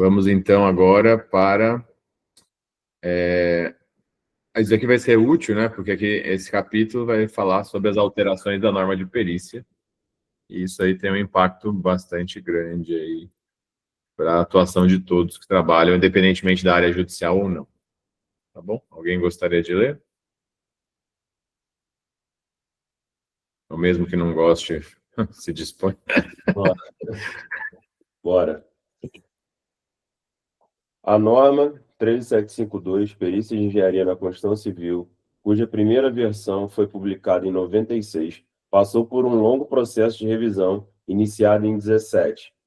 Vamos, então, agora para... Isso aqui vai ser útil, né? Porque aqui, esse capítulo vai falar sobre as alterações da norma de perícia. E isso aí tem um impacto bastante grande aí para a atuação de todos que trabalham, independentemente da área judicial ou não. Tá bom? Alguém gostaria de ler? Ou mesmo que não goste, se dispõe. Bora. A norma 13752, Perícia de Engenharia na Construção Civil, cuja primeira versão foi publicada em 96, passou por um longo processo de revisão iniciado em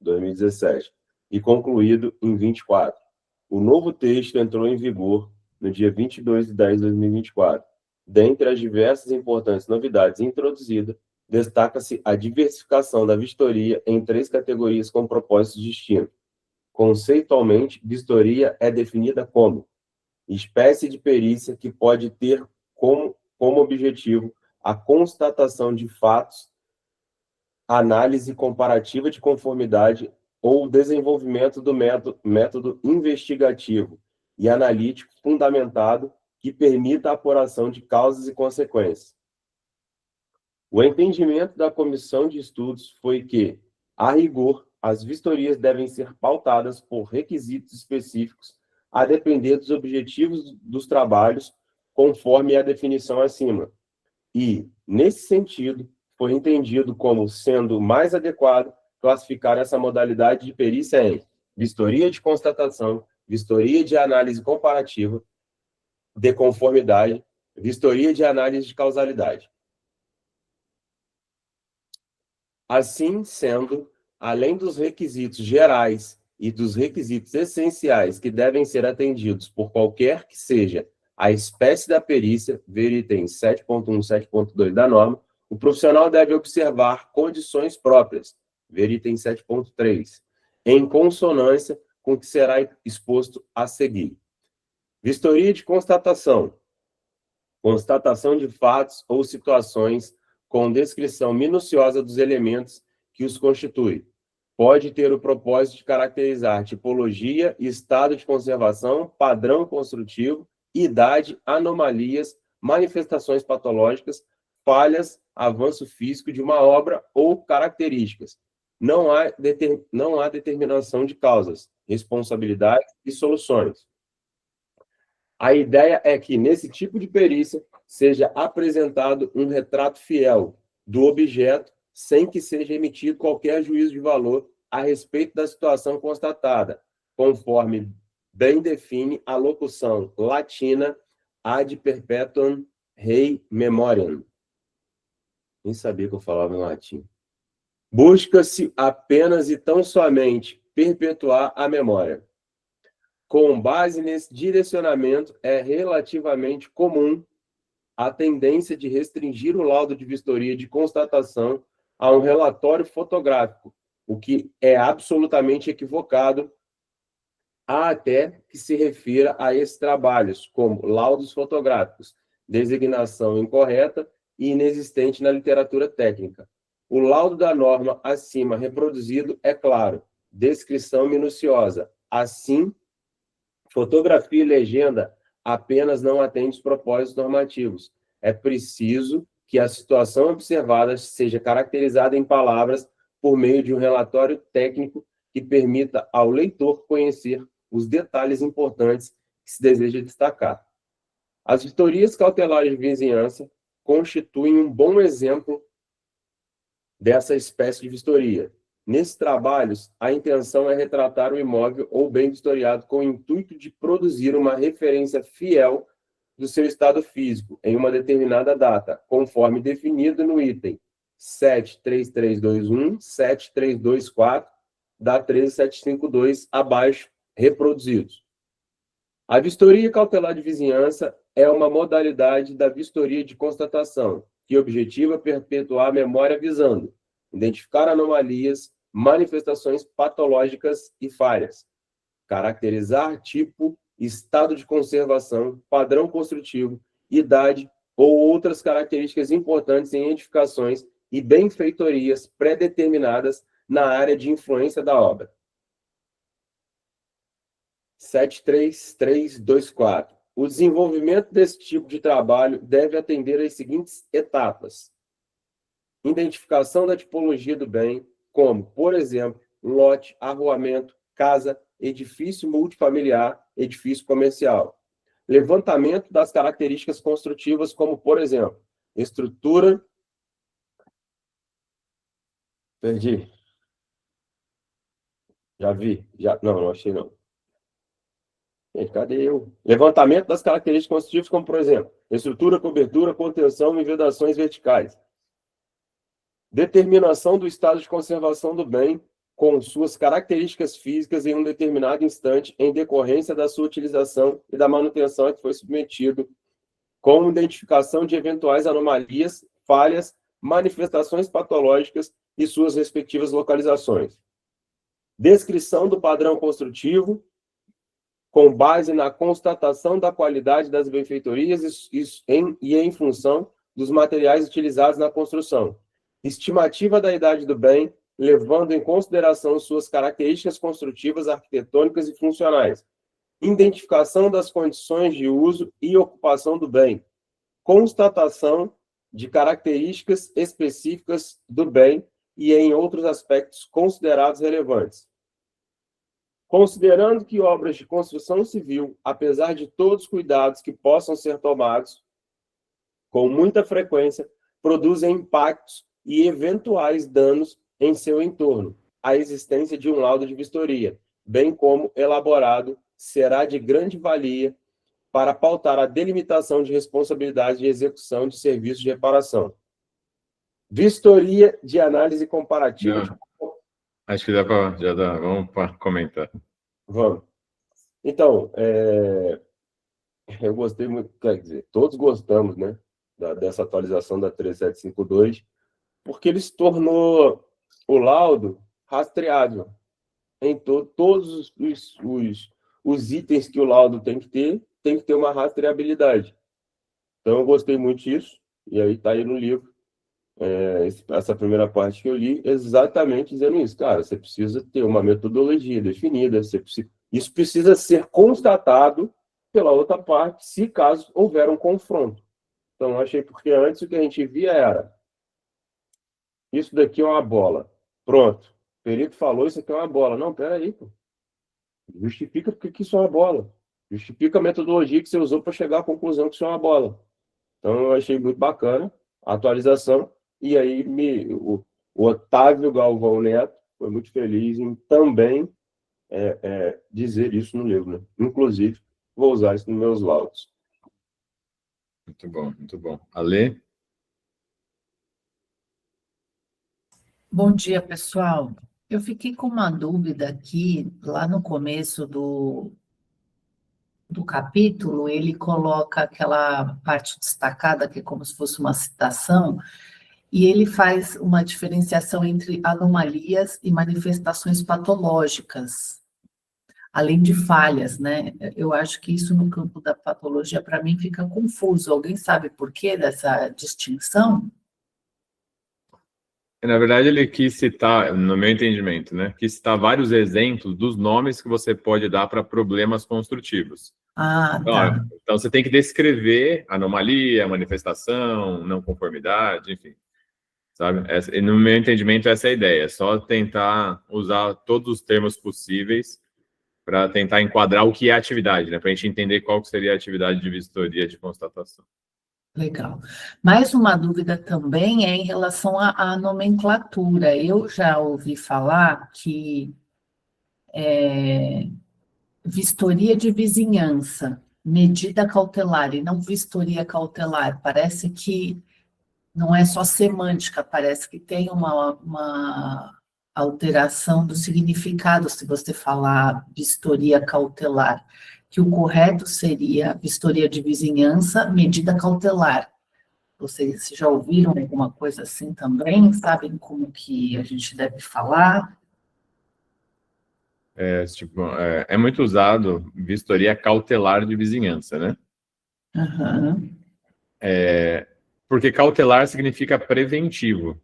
2017 e concluído em 24. O novo texto entrou em vigor no dia 22 de 10 de 2024. Dentre as diversas e importantes novidades introduzidas, destaca-se a diversificação da vistoria em 3 categorias com propósitos distintos. Conceitualmente, vistoria é definida como espécie de perícia que pode ter como objetivo a constatação de fatos, análise comparativa de conformidade ou desenvolvimento do método investigativo e analítico fundamentado que permita a apuração de causas e consequências. O entendimento da comissão de estudos foi que, a rigor, as vistorias devem ser pautadas por requisitos específicos a depender dos objetivos dos trabalhos, conforme a definição acima. E, nesse sentido, foi entendido como sendo mais adequado classificar essa modalidade de perícia em vistoria de constatação, vistoria de análise comparativa, de conformidade, vistoria de análise de causalidade. Assim sendo, além dos requisitos gerais e dos requisitos essenciais que devem ser atendidos por qualquer que seja a espécie da perícia, ver itens 7.1 e 7.2 da norma, o profissional deve observar condições próprias, ver item 7.3, em consonância com o que será exposto a seguir. Vistoria de constatação. Constatação de fatos ou situações com descrição minuciosa dos elementos que os constituem. Pode ter o propósito de caracterizar tipologia, estado de conservação, padrão construtivo, idade, anomalias, manifestações patológicas, falhas, avanço físico de uma obra ou características. Não há determinação de causas, responsabilidades e soluções. A ideia é que, nesse tipo de perícia, seja apresentado um retrato fiel do objeto, sem que seja emitido qualquer juízo de valor a respeito da situação constatada, conforme bem define a locução latina ad perpetuum rei memoriam. Nem sabia que eu falava em latim. Busca-se apenas e tão somente perpetuar a memória. Com base nesse direcionamento, é relativamente comum a tendência de restringir o laudo de vistoria de constatação a um relatório fotográfico, o que é absolutamente equivocado, até que se refira a esses trabalhos, como laudos fotográficos, designação incorreta e inexistente na literatura técnica. O laudo da norma acima reproduzido é claro, descrição minuciosa. Assim, fotografia e legenda apenas não atendem os propósitos normativos. É preciso que a situação observada seja caracterizada em palavras por meio de um relatório técnico que permita ao leitor conhecer os detalhes importantes que se deseja destacar. As vistorias cautelares de vizinhança constituem um bom exemplo dessa espécie de vistoria. Nesses trabalhos, a intenção é retratar o imóvel ou bem vistoriado com o intuito de produzir uma referência fiel do seu estado físico em uma determinada data, conforme definido no item 73321, 7324 da 13752, abaixo reproduzidos. A vistoria cautelar de vizinhança é uma modalidade da vistoria de constatação, que objetiva perpetuar a memória visando identificar anomalias, manifestações patológicas e falhas, caracterizar tipo, estado de conservação, padrão construtivo, idade ou outras características importantes em edificações e benfeitorias pré-determinadas na área de influência da obra. 73324. O desenvolvimento desse tipo de trabalho deve atender às seguintes etapas: identificação da tipologia do bem, como, por exemplo, lote, arruamento, casa, edifício multifamiliar, edifício comercial. Levantamento das características construtivas, como, por exemplo, estrutura. Perdi. Já vi. Não achei não. Gente, cadê eu? Levantamento das características construtivas, como, por exemplo, estrutura, cobertura, contenção e vedações verticais. Determinação do estado de conservação do bem com suas características físicas em um determinado instante em decorrência da sua utilização e da manutenção a que foi submetido, com identificação de eventuais anomalias, falhas, manifestações patológicas e suas respectivas localizações. Descrição do padrão construtivo, com base na constatação da qualidade das benfeitorias e em função dos materiais utilizados na construção. Estimativa da idade do bem, levando em consideração suas características construtivas, arquitetônicas e funcionais. Identificação das condições de uso e ocupação do bem. Constatação de características específicas do bem e em outros aspectos considerados relevantes. Considerando que obras de construção civil, apesar de todos os cuidados que possam ser tomados, com muita frequência, produzem impactos e eventuais danos em seu entorno, a existência de um laudo de vistoria, bem como elaborado, será de grande valia para pautar a delimitação de responsabilidade de execução de serviços de reparação. Vistoria de análise comparativa. Acho que já dá. Vamos comentar. Vamos. Então, eu gostei muito, quer dizer, todos gostamos, né, dessa atualização da 3752, porque ele se tornou o laudo rastreável em todos os itens que o laudo tem que ter uma rastreabilidade. Então, eu gostei muito disso, e aí está aí no livro, essa primeira parte que eu li, exatamente dizendo isso. Cara, você precisa ter uma metodologia definida, isso precisa ser constatado pela outra parte, se caso houver um confronto. Então, eu achei, porque antes o que a gente via era: isso daqui é uma bola. Pronto. O perito falou, isso aqui é uma bola. Não, peraí, pô. Justifica porque que isso é uma bola. Justifica a metodologia que você usou para chegar à conclusão que isso é uma bola. Então, eu achei muito bacana a atualização. E aí, o Otávio Galvão Neto foi muito feliz em também dizer isso no livro, né? Inclusive, vou usar isso nos meus laudos. Muito bom, muito bom. Alê? Bom dia, pessoal. Eu fiquei com uma dúvida aqui, lá no começo do capítulo, ele coloca aquela parte destacada, que é como se fosse uma citação, e ele faz uma diferenciação entre anomalias e manifestações patológicas, além de falhas, né? Eu acho que isso no campo da patologia, para mim, fica confuso. Alguém sabe por que dessa distinção? Na verdade, ele quis citar, no meu entendimento, né? Quis citar vários exemplos dos nomes que você pode dar para problemas construtivos. Ah, tá. Então, você tem que descrever anomalia, manifestação, não conformidade, enfim. Sabe? No meu entendimento, essa é a ideia. É só tentar usar todos os termos possíveis para tentar enquadrar o que é atividade, né? Para a gente entender qual que seria a atividade de vistoria de constatação. Legal. Mais uma dúvida também é em relação à nomenclatura. Eu já ouvi falar que vistoria de vizinhança, medida cautelar e não vistoria cautelar. Parece que não é só semântica, parece que tem uma alteração do significado se você falar vistoria cautelar, que o correto seria vistoria de vizinhança, medida cautelar. Vocês já ouviram alguma coisa assim também? Sabem como que a gente deve falar? É muito usado vistoria cautelar de vizinhança, né? Uhum. Porque cautelar significa preventivo.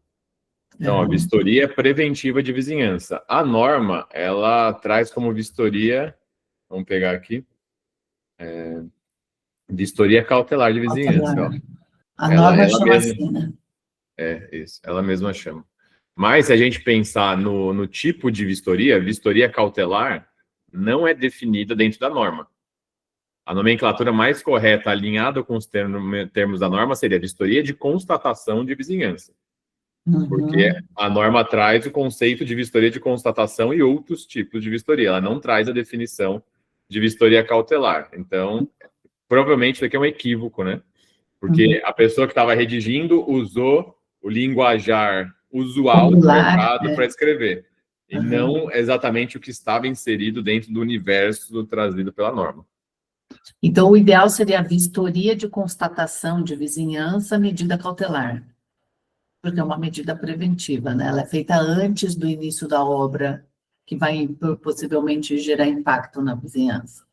Então, a vistoria é preventiva de vizinhança. A norma, ela traz como vistoria Vamos pegar aqui. Vistoria cautelar de vizinhança. Cautelar. Ó. A Ela norma chama mesma, assim, né? Isso, ela mesma chama. Mas se a gente pensar no tipo de vistoria cautelar não é definida dentro da norma. A nomenclatura mais correta, alinhada com os termos da norma, seria vistoria de constatação de vizinhança. Porque a norma traz o conceito de vistoria de constatação e outros tipos de vistoria. Ela não traz a definição de vistoria cautelar. Então, provavelmente isso aqui é um equívoco, né? Porque a pessoa que estava redigindo usou o linguajar usual do mercado para escrever. E não exatamente o que estava inserido dentro do universo trazido pela norma. Então, o ideal seria a vistoria de constatação de vizinhança, medida cautelar. Porque é uma medida preventiva, né? Ela é feita antes do início da obra, que vai possivelmente gerar impacto na vizinhança.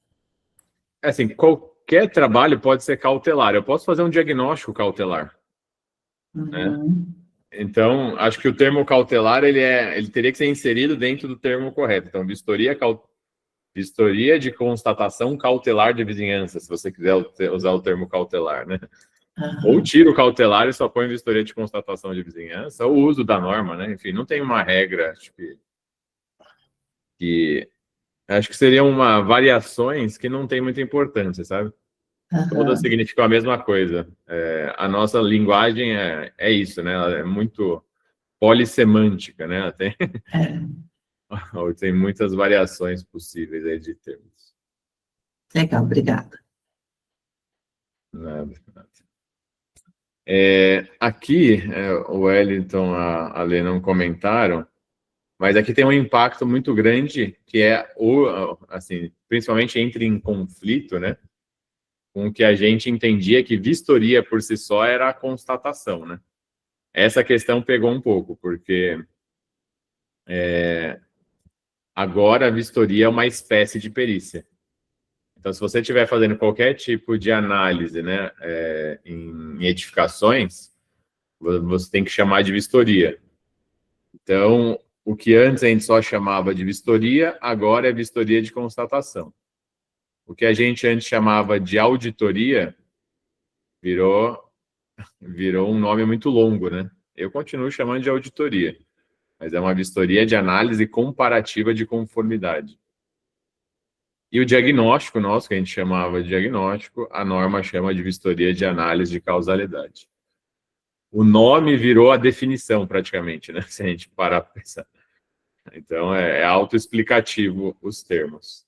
Assim, qualquer trabalho pode ser cautelar. Eu posso fazer um diagnóstico cautelar. Né? Então, acho que o termo cautelar, ele teria que ser inserido dentro do termo correto. Então, vistoria de constatação cautelar de vizinhança, se você quiser usar o termo cautelar, né? Ou tira o cautelar e só põe vistoria de constatação de vizinhança, ou uso da norma, né? Enfim, não tem uma regra, acho que seriam variações que não tem muita importância, sabe? Todas significam a mesma coisa. A nossa linguagem é isso, né? Ela é muito polissemântica, né? Tem muitas variações possíveis aí de termos. Legal, obrigada. Nada. Aqui, o Wellington, a Lê não comentaram, mas aqui tem um impacto muito grande, que é, assim, principalmente entra em conflito, né, com o que a gente entendia que vistoria por si só era a constatação, né? Essa questão pegou um pouco, porque agora a vistoria é uma espécie de perícia. Então, se você estiver fazendo qualquer tipo de análise, né, em edificações, você tem que chamar de vistoria. Então, o que antes a gente só chamava de vistoria, agora é vistoria de constatação. O que a gente antes chamava de auditoria virou um nome muito longo, né? Eu continuo chamando de auditoria, mas é uma vistoria de análise comparativa de conformidade. E o diagnóstico nosso, que a gente chamava de diagnóstico, a norma chama de vistoria de análise de causalidade. O nome virou a definição, praticamente, né? Se a gente parar para pensar. Então, é autoexplicativo os termos.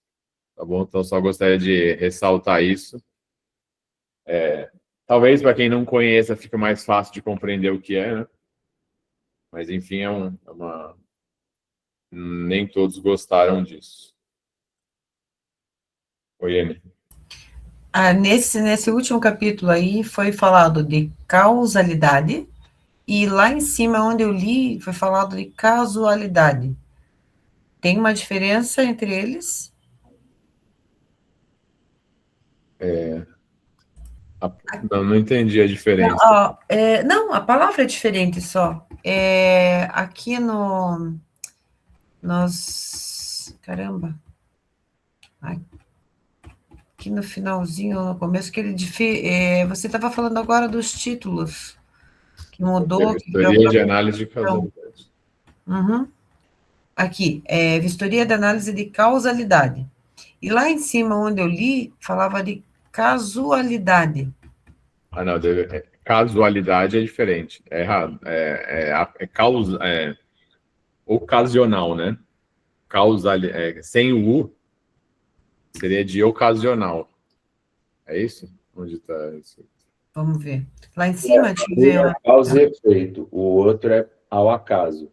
Tá bom? Então, só gostaria de ressaltar isso. Talvez, para quem não conheça, fique mais fácil de compreender o que é, né? Mas, enfim, nem todos gostaram disso. Oi, Amy. Nesse último capítulo aí foi falado de causalidade, e lá em cima, onde eu li, foi falado de casualidade. Tem uma diferença entre eles? Não entendi a diferença. Não, a palavra é diferente só. Aqui caramba. Aqui no finalzinho, no começo, que você estava falando agora dos títulos, que mudou. Vistoria de análise de causalidade. Aqui, vistoria de análise de causalidade. E lá em cima, onde eu li, falava de casualidade. Não, casualidade é diferente. É errado. Ocasional, né? Sem o U, seria de ocasional. É isso? Onde está isso? Vamos ver. Lá em cima, deixa eu ver. Causa e efeito. O outro é ao acaso.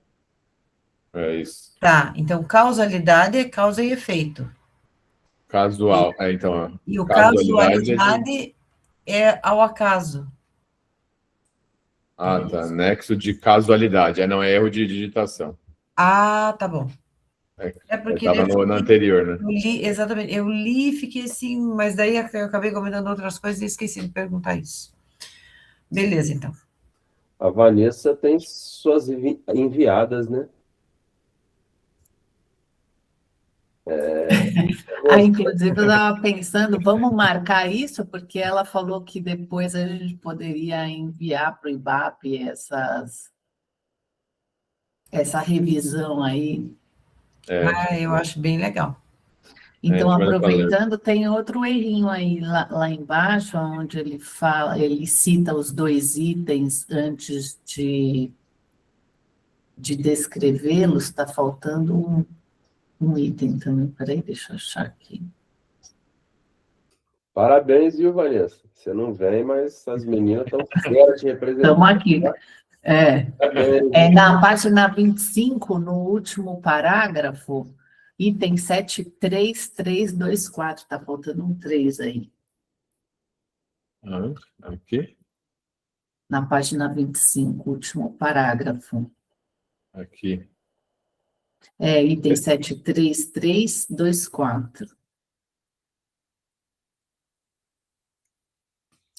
É isso. Tá, então causalidade é causa e efeito. Casual. Então, e o casualidade é ao acaso. Tá. Nexo de casualidade. Não é erro de digitação. Tá bom. Porque estava no anterior, né? Eu li, exatamente. Eu li e fiquei assim, mas daí eu acabei comentando outras coisas e esqueci de perguntar isso. Beleza, então. A Vanessa tem suas enviadas, né? inclusive, eu estava pensando, vamos marcar isso, porque ela falou que depois a gente poderia enviar para o IBAP essa revisão aí. Eu acho bem legal. Então, gente manda pra ler. aproveitando, tem outro errinho aí lá embaixo, onde ele fala, ele cita os 2 itens antes de descrevê-los, está faltando um item também. Peraí, deixa eu achar aqui. Parabéns, viu, Vanessa? Você não vem, mas as meninas estão fora te representando. Estamos aqui. Parabéns. Na página 25, no último parágrafo, item 73324, está faltando um 3 aí. Aqui? Na página 25, último parágrafo. Aqui. Item 73324.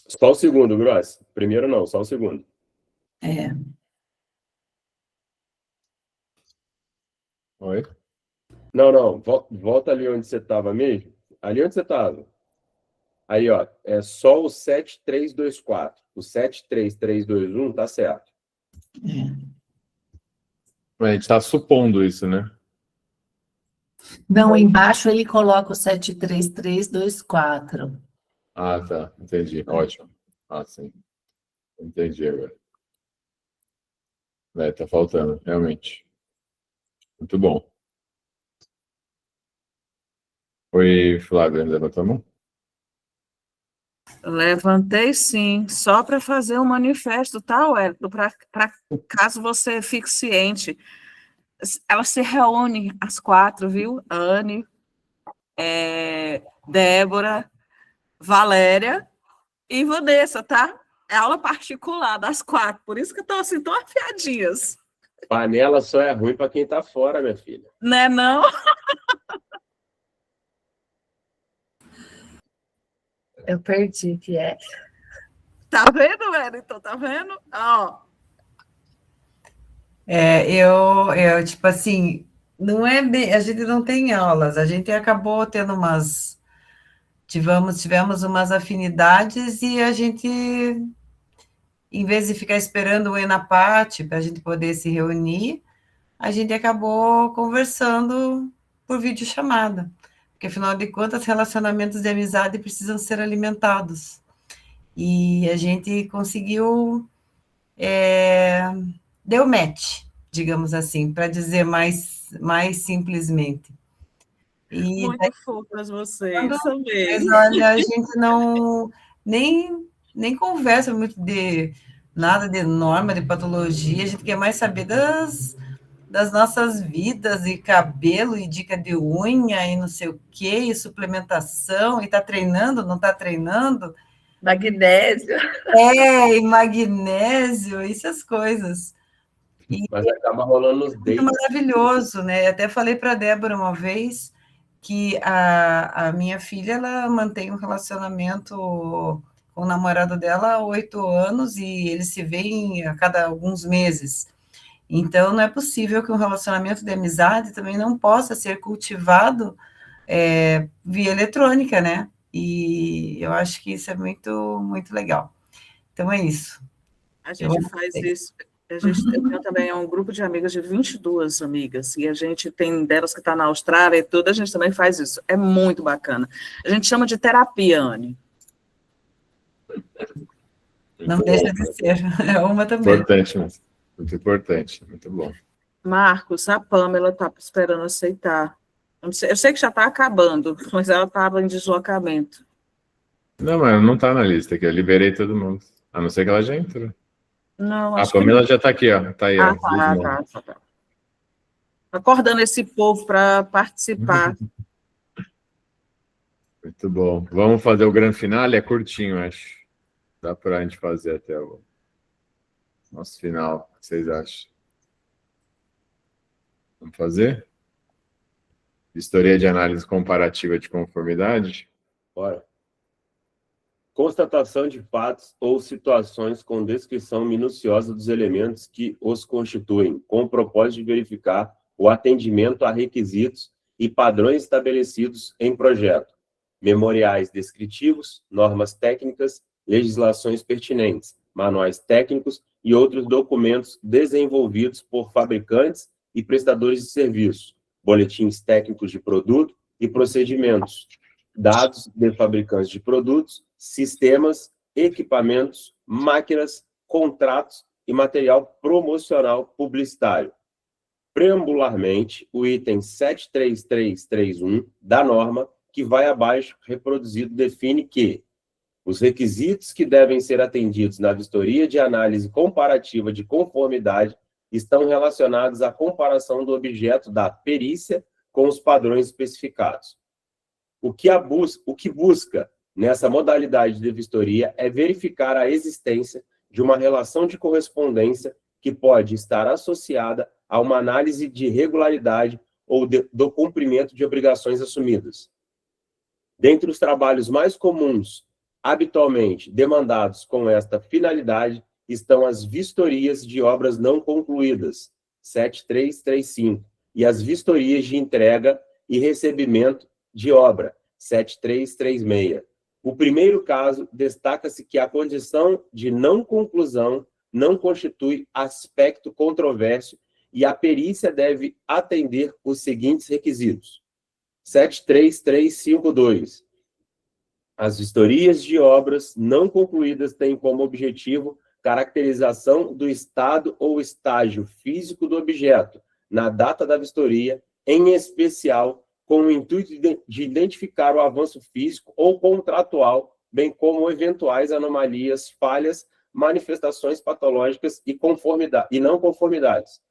Só o segundo, Gross. Primeiro não, só o segundo. Oi? Não. Volta ali onde você estava mesmo. Ali onde você estava. Aí, ó. É só o 7324. O 73321 tá certo. A gente está supondo isso, né? Não, embaixo ele coloca o 73324. Ah, tá. Entendi. Ótimo. Sim. Entendi agora. Tá faltando, realmente. Muito bom. Oi, Flávia, levantou a mão? Levantei sim, só para fazer um manifesto, tá, Wellington? Para caso você fique ciente. Ela se reúne às 4, viu? Anne, Débora, Valéria e Vanessa, tá? É aula particular das 4, por isso que eu estou assim, tão afiadinhas. Panela só é ruim para quem está fora, minha filha. Né, não? Eu perdi, que é. Tá vendo, Wellington? Tá vendo? Ó. Eu tipo assim, não é bem, a gente não tem aulas, a gente acabou tendo tivemos umas afinidades e a gente, em vez de ficar esperando o ENAPAT para a gente poder se reunir, a gente acabou conversando por videochamada, porque afinal de contas, relacionamentos de amizade precisam ser alimentados. E a gente conseguiu, deu match, digamos assim, para dizer mais simplesmente. E muito fofas vocês também. Mas olha, a gente não nem conversa muito de nada de norma, de patologia, a gente quer mais saber das nossas vidas, e cabelo, e dica de unha, e não sei o quê, e suplementação, e tá treinando, não tá treinando? Magnésio. E magnésio, essas coisas. Mas acaba rolando os Muito dates. maravilhoso, né? Até falei para a Débora uma vez que a minha filha, ela mantém um relacionamento com o namorado dela há 8 anos e eles se veem a cada alguns meses. Então, não é possível que um relacionamento de amizade também não possa ser cultivado via eletrônica, né? E eu acho que isso é muito, muito legal. Então, é isso. A gente faz isso. A gente tem também um grupo de amigas de 22 amigas, e a gente tem delas que está na Austrália e tudo, a gente também faz isso. É muito bacana. A gente chama de terapia, Anne. Não deixa de ser. É uma também. Importante, muito importante. Muito bom. Marcos, a Pamela está esperando aceitar. Eu sei que já está acabando, mas ela estava em deslocamento. Não, mas não está na lista aqui. Eu liberei todo mundo. A não ser que ela já entrou. Não, A Pamela já está aqui, ó. Tá aí, ó. Tá. Acordando esse povo para participar. Muito bom. Vamos fazer o grande finale? É curtinho, acho. Dá para a gente fazer até o nosso final. O que vocês acham? Vamos fazer? Vistoria de análise comparativa de conformidade? Bora. Constatação de fatos ou situações com descrição minuciosa dos elementos que os constituem, com o propósito de verificar o atendimento a requisitos e padrões estabelecidos em projeto, memoriais descritivos, normas técnicas, legislações pertinentes, manuais técnicos e outros documentos desenvolvidos por fabricantes e prestadores de serviços, boletins técnicos de produto e procedimentos, dados de fabricantes de produtos, sistemas, equipamentos, máquinas, contratos e material promocional publicitário. Preambularmente, o item 73331 da norma, que vai abaixo reproduzido, define que os requisitos que devem ser atendidos na vistoria de análise comparativa de conformidade estão relacionados à comparação do objeto da perícia com os padrões especificados. O que busca nessa modalidade de vistoria é verificar a existência de uma relação de correspondência que pode estar associada a uma análise de regularidade ou do cumprimento de obrigações assumidas. Dentre os trabalhos mais comuns, habitualmente demandados com esta finalidade, estão as vistorias de obras não concluídas, 7335, e as vistorias de entrega e recebimento de obra, 7336. O primeiro caso, destaca-se que a condição de não conclusão não constitui aspecto controverso e a perícia deve atender os seguintes requisitos. 73352. As vistorias de obras não concluídas têm como objetivo caracterização do estado ou estágio físico do objeto, na data da vistoria, em especial com o intuito de identificar o avanço físico ou contratual, bem como eventuais anomalias, falhas, manifestações patológicas e não conformidades.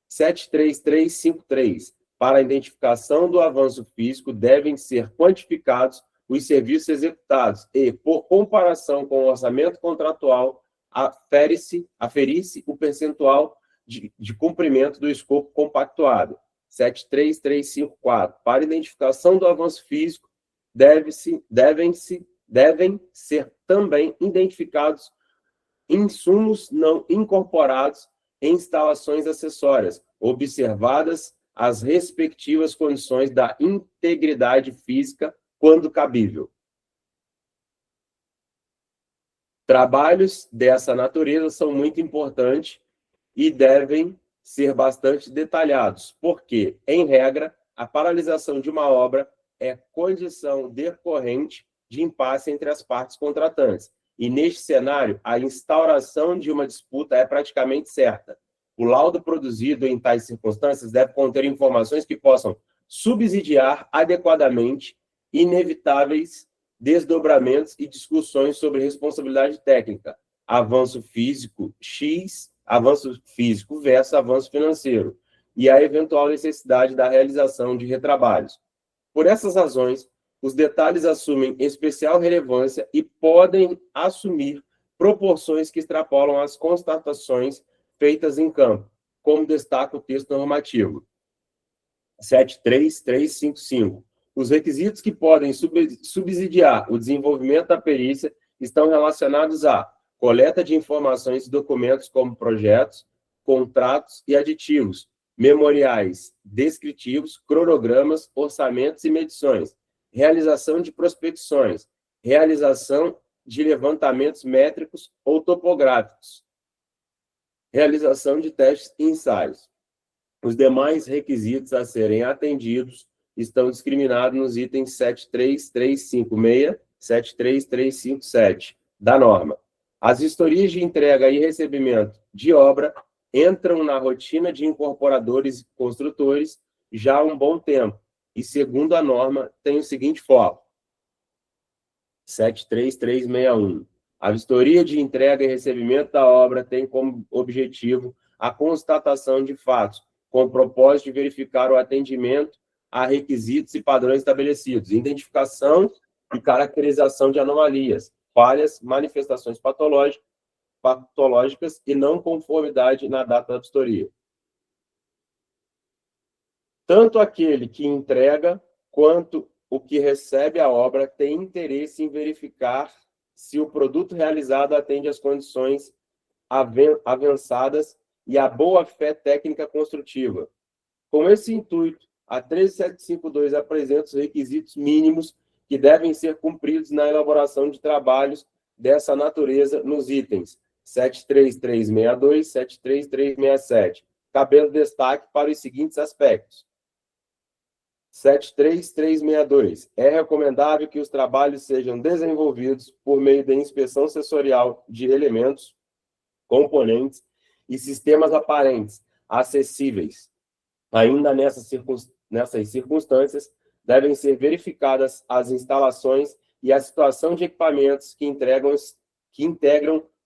73353. Para a identificação do avanço físico, devem ser quantificados os serviços executados e, por comparação com o orçamento contratual, aferir-se o percentual de cumprimento do escopo compactuado. 73354. Para identificação do avanço físico, devem ser também identificados insumos não incorporados em instalações acessórias, observadas as respectivas condições da integridade física, quando cabível. Trabalhos dessa natureza são muito importantes e devem ser bastante detalhados, porque, em regra, a paralisação de uma obra é condição decorrente de impasse entre as partes contratantes. E, neste cenário, a instauração de uma disputa é praticamente certa. O laudo produzido em tais circunstâncias deve conter informações que possam subsidiar adequadamente inevitáveis desdobramentos e discussões sobre responsabilidade técnica, avanço físico X, avanço físico versus avanço financeiro, e a eventual necessidade da realização de retrabalhos. Por essas razões, os detalhes assumem especial relevância e podem assumir proporções que extrapolam as constatações feitas em campo, como destaca o texto normativo. 73355. Os requisitos que podem subsidiar o desenvolvimento da perícia estão relacionados à coleta de informações e documentos como projetos, contratos e aditivos, memoriais descritivos, cronogramas, orçamentos e medições, realização de prospecções, realização de levantamentos métricos ou topográficos, realização de testes e ensaios. Os demais requisitos a serem atendidos estão discriminados nos itens 73356, 73357 da norma. As vistorias de entrega e recebimento de obra entram na rotina de incorporadores e construtores já há um bom tempo, e, segundo a norma, tem o seguinte foco. 73361. A vistoria de entrega e recebimento da obra tem como objetivo a constatação de fatos, com o propósito de verificar o atendimento a requisitos e padrões estabelecidos, identificação e caracterização de anomalias, falhas, manifestações patológicas e não conformidade na data da vistoria. Tanto aquele que entrega quanto o que recebe a obra tem interesse em verificar se o produto realizado atende às condições avançadas e à boa-fé técnica construtiva. Com esse intuito, a 13752 apresenta os requisitos mínimos que devem ser cumpridos na elaboração de trabalhos dessa natureza nos itens 73362 e 73367, cabendo destaque para os seguintes aspectos. 73362. É recomendável que os trabalhos sejam desenvolvidos por meio da inspeção sensorial de elementos, componentes e sistemas aparentes, acessíveis. Ainda nessas circunstâncias, devem ser verificadas as instalações e a situação de equipamentos que integram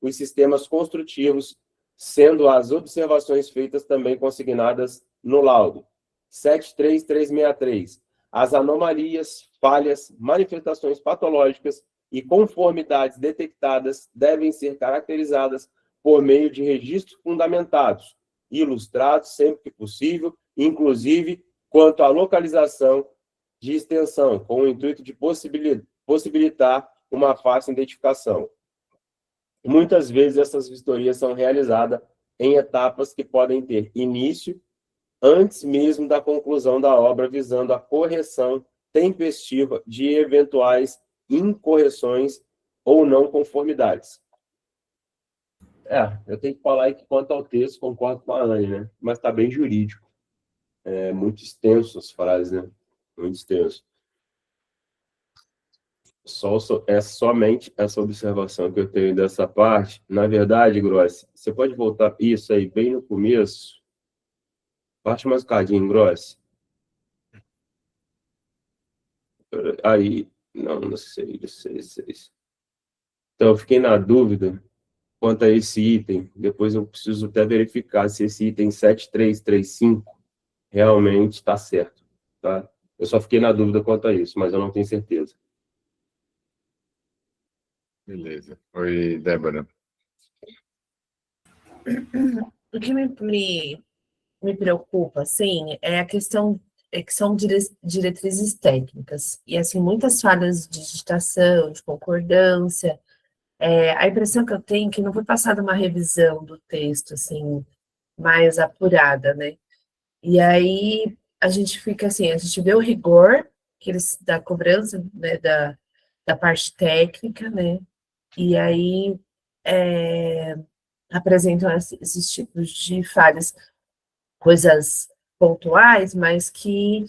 os sistemas construtivos, sendo as observações feitas também consignadas no laudo. 73363. As anomalias, falhas, manifestações patológicas e conformidades detectadas devem ser caracterizadas por meio de registros fundamentados, ilustrados sempre que possível, inclusive quanto à localização de extensão, com o intuito de possibilitar uma fácil identificação. Muitas vezes essas vistorias são realizadas em etapas que podem ter início antes mesmo da conclusão da obra, visando a correção tempestiva de eventuais incorreções ou não conformidades. Eu tenho que falar aí que quanto ao texto, concordo com a Anne, né? Mas está bem jurídico. É muito extenso as frases, né? Muito extenso. É somente essa observação que eu tenho dessa parte. Na verdade, Grossi, você pode voltar isso aí bem no começo? Baixa mais um cadinho, Grossi. Aí, não sei. Então, eu fiquei na dúvida quanto a esse item. Depois eu preciso até verificar se esse item 7335 realmente está certo, tá? Eu só fiquei na dúvida quanto a isso, mas eu não tenho certeza. Beleza. Oi, Débora. O que me preocupa, assim, é a questão que são diretrizes técnicas. E, assim, muitas falhas de digitação, de concordância. A impressão que eu tenho é que não foi passada uma revisão do texto, assim, mais apurada, né? E aí a gente fica assim, a gente vê o rigor que eles, da cobrança, né, da parte técnica, né? E aí apresentam esses tipos de falhas, coisas pontuais, mas que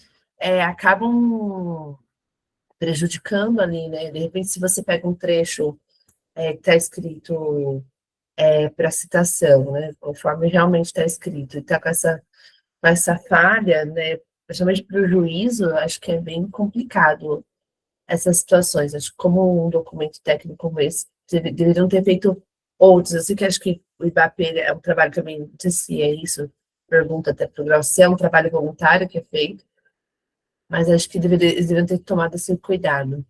acabam prejudicando ali, né? De repente, se você pega um trecho que está escrito para citação, né? Conforme realmente está escrito, e está com essa falha, né? Principalmente para o juízo, acho que é bem complicado essas situações. Acho que como um documento técnico como esse, deveriam ter feito outros. Eu sei que acho que o IBAP é um trabalho também, não sei se é isso, pergunta até para o Grau, se é um trabalho voluntário que é feito, mas acho que eles deveriam ter tomado esse cuidado.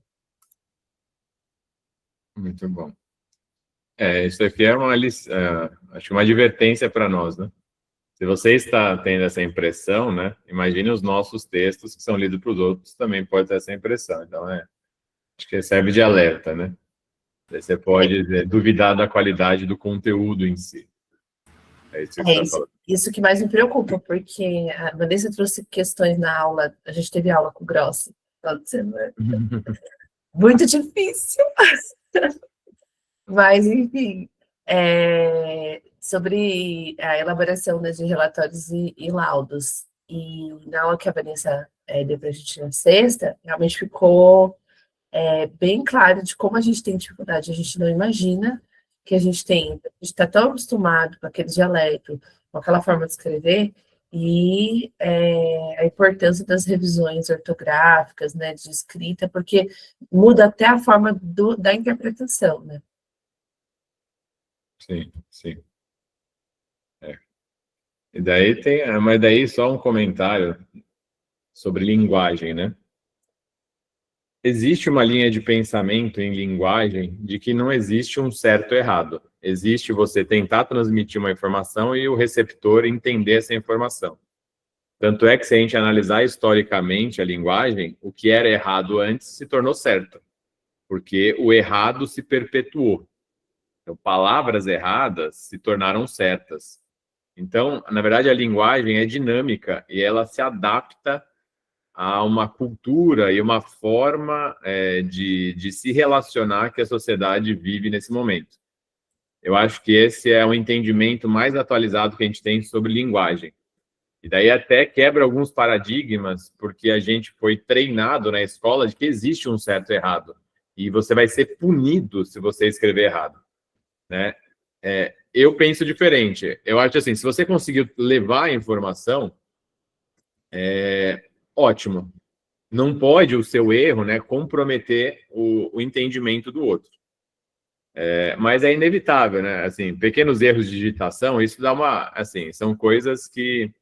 Muito bom. Isso aqui é acho que uma advertência para nós, né? Se você está tendo essa impressão, né? Imagine os nossos textos que são lidos para os outros, também pode ter essa impressão. Então, acho que serve de alerta, né? Você pode duvidar da qualidade do conteúdo em si. É isso que você está falando. Isso que mais me preocupa, porque a Vanessa trouxe questões na aula, a gente teve aula com o Grossi, muito difícil. Mas, enfim, sobre a elaboração de relatórios e laudos. E na aula que a Vanessa deu para a gente na sexta, realmente ficou bem claro de como a gente tem dificuldade. A gente não imagina que a gente está tão acostumado com aquele dialeto, com aquela forma de escrever, e a importância das revisões ortográficas, né, de escrita, porque muda até a forma da interpretação, né? Sim. E daí mas daí só um comentário sobre linguagem, né? Existe uma linha de pensamento em linguagem de que não existe um certo ou errado. Existe você tentar transmitir uma informação e o receptor entender essa informação. Tanto é que, se a gente analisar historicamente a linguagem, o que era errado antes se tornou certo, porque o errado se perpetuou. Então, palavras erradas se tornaram certas. Então, na verdade, a linguagem é dinâmica e ela se adapta a uma cultura e uma forma de se relacionar que a sociedade vive nesse momento. Eu acho que esse é o entendimento mais atualizado que a gente tem sobre linguagem. E daí até quebra alguns paradigmas, porque a gente foi treinado na escola de que existe um certo e errado. E você vai ser punido se você escrever errado, né? Eu penso diferente. Eu acho assim, se você conseguiu levar a informação, ótimo. Não pode o seu erro, né, comprometer o entendimento do outro. Mas é inevitável, né? Assim, pequenos erros de digitação, isso dá uma... Assim, são coisas que,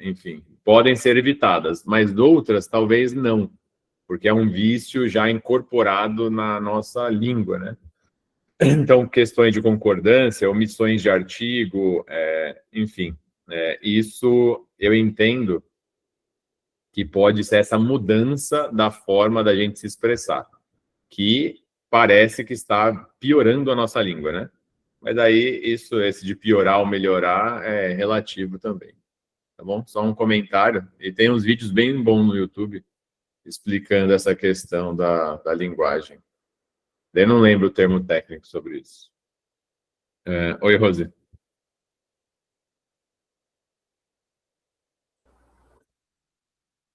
enfim, podem ser evitadas, mas outras talvez não, porque é um vício já incorporado na nossa língua, né? Então, questões de concordância, omissões de artigo, enfim, isso eu entendo que pode ser essa mudança da forma da gente se expressar, que parece que está piorando a nossa língua, né? Mas aí, esse de piorar ou melhorar é relativo também, tá bom? Só um comentário, e tem uns vídeos bem bons no YouTube explicando essa questão da linguagem. Eu não lembro o termo técnico sobre isso. Oi, Rose.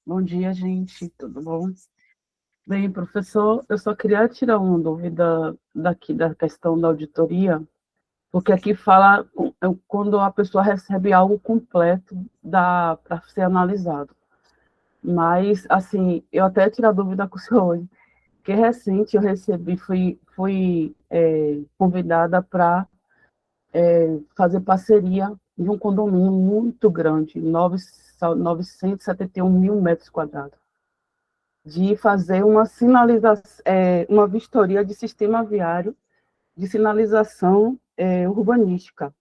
Bom dia, gente. Tudo bom? Bem, professor, eu só queria tirar uma dúvida daqui da questão da auditoria, porque aqui fala quando a pessoa recebe algo completo para ser analisado. Mas, assim, eu até tirar dúvida com o senhor hoje, que recente eu recebi, fui convidada para fazer parceria de um condomínio muito grande, 971 mil metros quadrados, de fazer uma sinalização, uma vistoria de sistema viário de sinalização urbanística,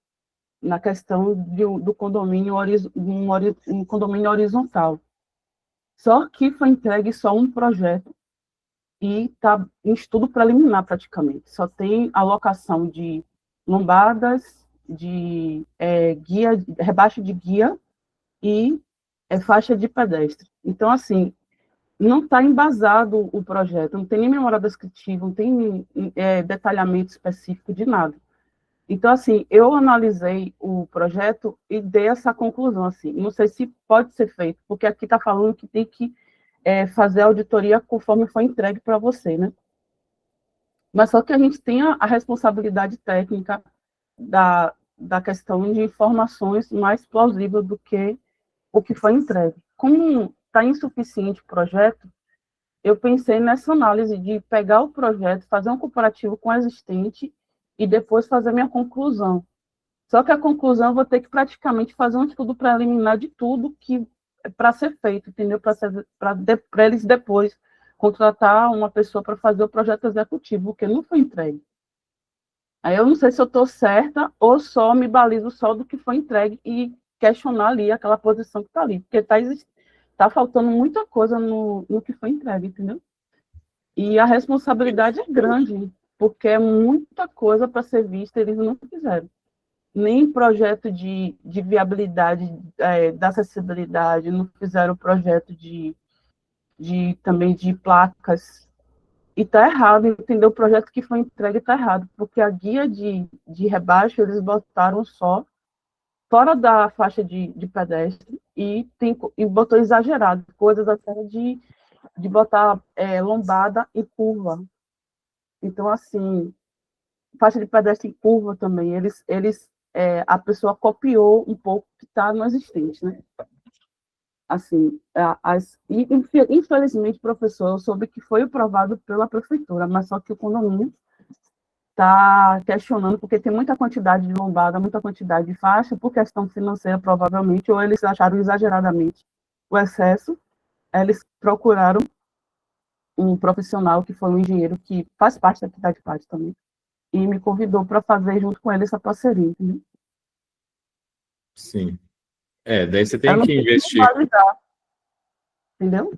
na questão do condomínio, um condomínio horizontal. Só que foi entregue só um projeto e está em estudo preliminar praticamente. Só tem alocação de lombadas, de guia, rebaixo de guia e faixa de pedestre. Então, assim, não está embasado o projeto, não tem nem memória descritiva, não tem detalhamento específico de nada. Então, assim, eu analisei o projeto e dei essa conclusão, assim, não sei se pode ser feito, porque aqui está falando que tem que fazer a auditoria conforme foi entregue para você, né? Mas só que a gente tem a responsabilidade técnica da questão de informações mais plausível do que o que foi entregue. Como está insuficiente o projeto, eu pensei nessa análise de pegar o projeto, fazer um comparativo com o existente e depois fazer minha conclusão. Só que a conclusão eu vou ter que praticamente fazer um estudo preliminar de tudo que é para ser feito, entendeu? Para eles depois contratar uma pessoa para fazer o projeto executivo, porque não foi entregue. Aí eu não sei se eu estou certa ou só me balizo só do que foi entregue e questionar ali aquela posição que está ali, porque está faltando muita coisa no que foi entregue, entendeu? E a responsabilidade é grande, porque é muita coisa para ser vista, eles não fizeram. Nem projeto de viabilidade, da acessibilidade, não fizeram projeto também de placas. E está errado, entendeu? O projeto que foi entregue está errado, porque a guia de rebaixo eles botaram só fora da faixa de pedestre e botou exagerado, coisas até de botar lombada e curva. Então, assim, faixa de pedestre em curva também, a pessoa copiou um pouco que está no existente, né? Assim, infelizmente, professor, eu soube que foi aprovado pela prefeitura, mas só que o condomínio está questionando, porque tem muita quantidade de lombada, muita quantidade de faixa, por questão financeira, provavelmente, ou eles acharam exageradamente o excesso, eles procuraram um profissional que foi um engenheiro que faz parte da Cidade Pátio também, e me convidou para fazer junto com ele essa parceria, entendeu? Sim. Daí você tem que investir. Validar, entendeu?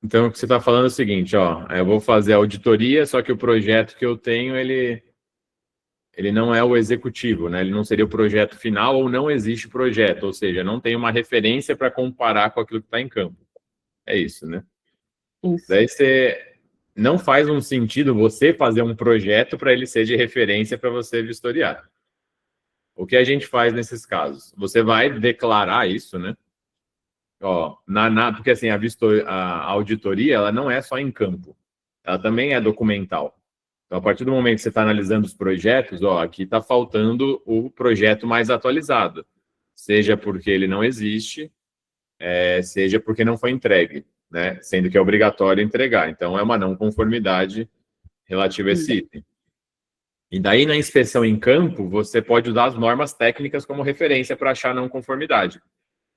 Então, o que você está falando é o seguinte, ó, eu vou fazer a auditoria, só que o projeto que eu tenho, ele ele não é o executivo, né? Ele não seria o projeto final ou não existe projeto, ou seja, não tem uma referência para comparar com aquilo que está em campo. É isso, né? Isso. Daí você não faz um sentido você fazer um projeto para ele ser de referência para você vistoriar. O que a gente faz nesses casos? Você vai declarar isso, né? Ó, porque assim, a auditoria, ela não é só em campo, ela também é documental. Então, a partir do momento que você está analisando os projetos, ó, aqui está faltando o projeto mais atualizado, seja porque ele não existe, seja porque não foi entregue, né? Sendo que é obrigatório entregar. Então, é uma não conformidade relativa a esse item. E daí, na inspeção em campo, você pode usar as normas técnicas como referência para achar não conformidade.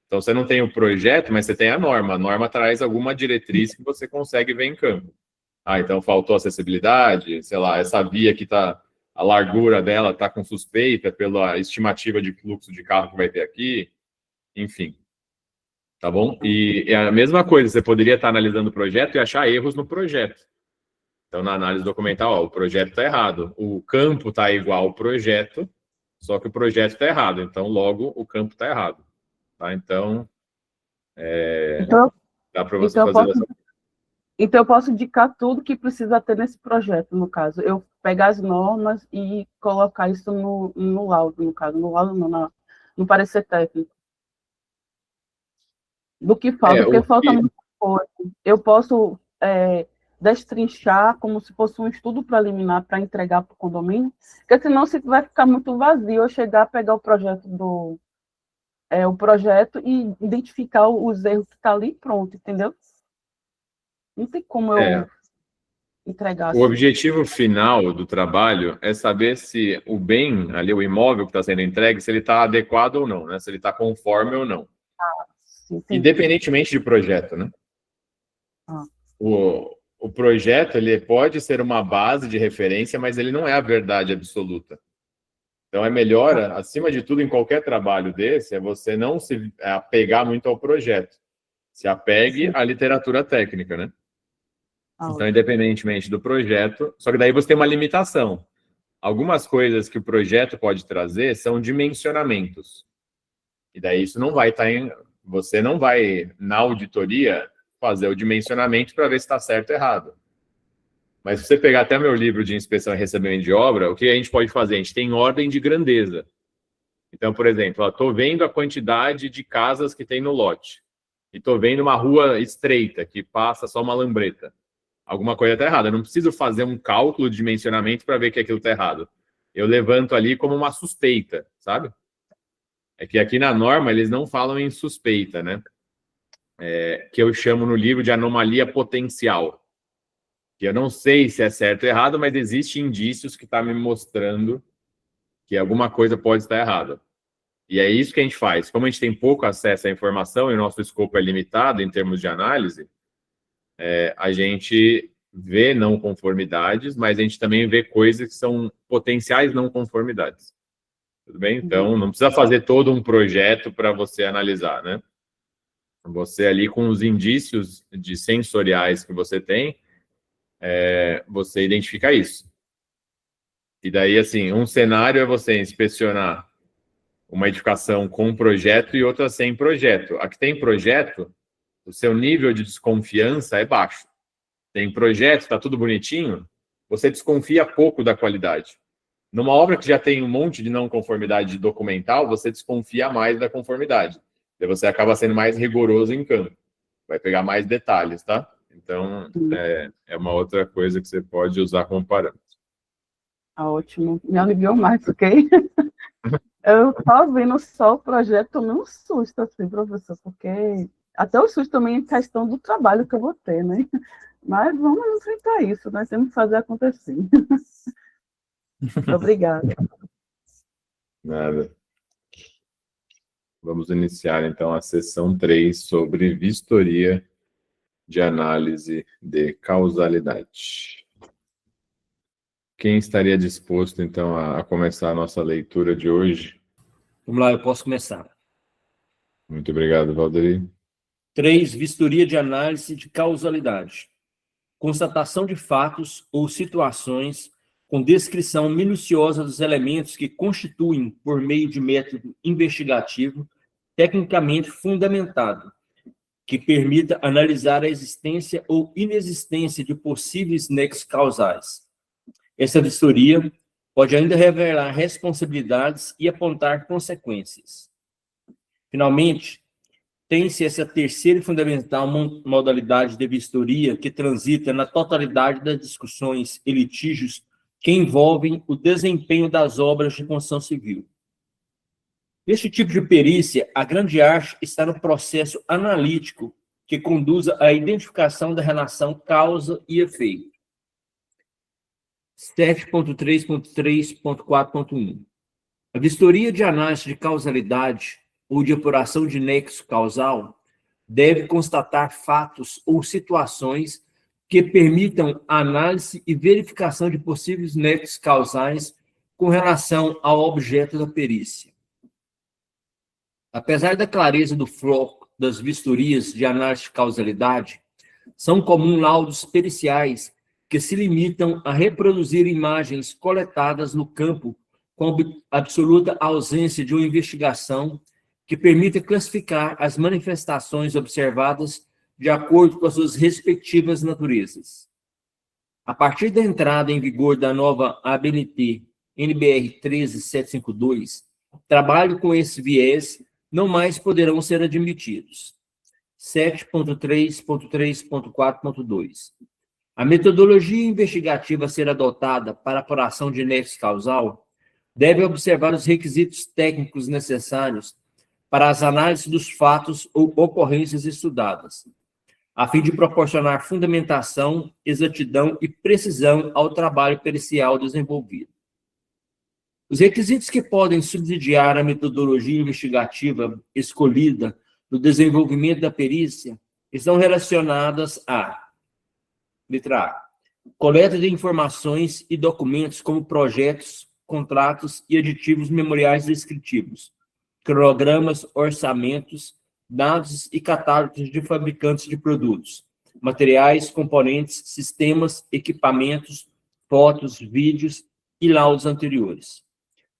Então, você não tem o projeto, mas você tem a norma. A norma traz alguma diretriz que você consegue ver em campo. Ah, então faltou acessibilidade, sei lá, essa via que tá, a largura dela está com suspeita pela estimativa de fluxo de carro que vai ter aqui, enfim. Tá bom? E é a mesma coisa, você poderia estar analisando o projeto e achar erros no projeto. Então, na análise documental, ó, o projeto está errado. O campo está igual ao projeto, só que o projeto está errado. Então, logo, o campo está errado. Tá? Então, dá para você fazer essa... Então, eu posso indicar tudo que precisa ter nesse projeto, no caso. Eu pegar as normas e colocar isso no laudo, no caso. No laudo, não, no parecer técnico. Do que falta, porque falta muita coisa. Eu posso destrinchar como se fosse um estudo preliminar para entregar para o condomínio, porque senão vai ficar muito vazio eu chegar, pegar o projeto e identificar os erros que estão ali e pronto, entendeu? Não tem como eu entregar assim. O objetivo final do trabalho é saber se o bem, ali o imóvel que está sendo entregue, se ele está adequado ou não, né? Se ele está conforme ou não. Sim, independentemente de projeto, né? O projeto, ele pode ser uma base de referência, mas ele não é a verdade absoluta. Então, é melhor, acima de tudo, em qualquer trabalho desse, é você não se apegar muito ao projeto. Se apegue à literatura técnica, né? Então, independentemente do projeto, só que daí você tem uma limitação. Algumas coisas que o projeto pode trazer são dimensionamentos. E daí isso não vai estar em... Você não vai, na auditoria, fazer o dimensionamento para ver se está certo ou errado. Mas se você pegar até meu livro de inspeção e recebimento de obra, o que a gente pode fazer? A gente tem ordem de grandeza. Então, por exemplo, estou vendo a quantidade de casas que tem no lote. E estou vendo uma rua estreita, que passa só uma lambreta. Alguma coisa está errada. Eu não preciso fazer um cálculo de dimensionamento para ver que aquilo está errado. Eu levanto ali como uma suspeita, sabe? É que aqui na norma eles não falam em suspeita, né? Que eu chamo no livro de anomalia potencial. Que eu não sei se é certo ou errado, mas existem indícios que estão me mostrando que alguma coisa pode estar errada. E é isso que a gente faz. Como a gente tem pouco acesso à informação e o nosso escopo é limitado em termos de análise, a gente vê não conformidades, mas a gente também vê coisas que são potenciais não conformidades. Tudo bem? Então, não precisa fazer todo um projeto para você analisar, né? Você ali, com os indícios de sensoriais que você tem, você identifica isso. E daí, assim, um cenário é você inspecionar uma edificação com projeto e outra sem projeto. A que tem projeto, o seu nível de desconfiança é baixo. Tem projeto, está tudo bonitinho, você desconfia pouco da qualidade. Numa obra que já tem um monte de não conformidade documental, você desconfia mais da conformidade. Daí você acaba sendo mais rigoroso em campo. Vai pegar mais detalhes, tá? Então, é uma outra coisa que você pode usar como parâmetro. Ótimo. Me aliviou mais, ok? Eu estava vendo só o projeto, tomei um susto, assim, professor, porque até o susto também é questão do trabalho que eu vou ter, né? Mas vamos enfrentar isso, nós temos que fazer acontecer. Obrigada. Nada. Vamos iniciar, então, a sessão 3 sobre vistoria de análise de causalidade. Quem estaria disposto, então, a começar a nossa leitura de hoje? Vamos lá, eu posso começar. Muito obrigado, Valdeir. 3. Vistoria de análise de causalidade. Constatação de fatos ou situações com descrição minuciosa dos elementos que constituem, por meio de método investigativo, tecnicamente fundamentado, que permita analisar a existência ou inexistência de possíveis nexos causais. Essa vistoria pode ainda revelar responsabilidades e apontar consequências. Finalmente, tem-se essa terceira e fundamental modalidade de vistoria que transita na totalidade das discussões e litígios que envolvem o desempenho das obras de construção civil. Neste tipo de perícia, a grande arte está no processo analítico que conduza à identificação da relação causa e efeito. 7.3.3.4.1 A vistoria de análise de causalidade ou de apuração de nexo causal deve constatar fatos ou situações que permitam análise e verificação de possíveis nexos causais com relação ao objeto da perícia. Apesar da clareza do foco das vistorias de análise de causalidade, são comuns laudos periciais que se limitam a reproduzir imagens coletadas no campo com absoluta ausência de uma investigação que permita classificar as manifestações observadas de acordo com as suas respectivas naturezas. A partir da entrada em vigor da nova ABNT NBR 13752, trabalho com esse viés não mais poderão ser admitidos. 7.3.3.4.2 A metodologia investigativa a ser adotada para a apuração de nexo causal deve observar os requisitos técnicos necessários para as análises dos fatos ou ocorrências estudadas, a fim de proporcionar fundamentação, exatidão e precisão ao trabalho pericial desenvolvido. Os requisitos que podem subsidiar a metodologia investigativa escolhida no desenvolvimento da perícia estão relacionadas a: letra A, coleta de informações e documentos como projetos, contratos e aditivos memoriais descritivos, cronogramas, orçamentos, dados e catálogos de fabricantes de produtos, materiais, componentes, sistemas, equipamentos, fotos, vídeos e laudos anteriores,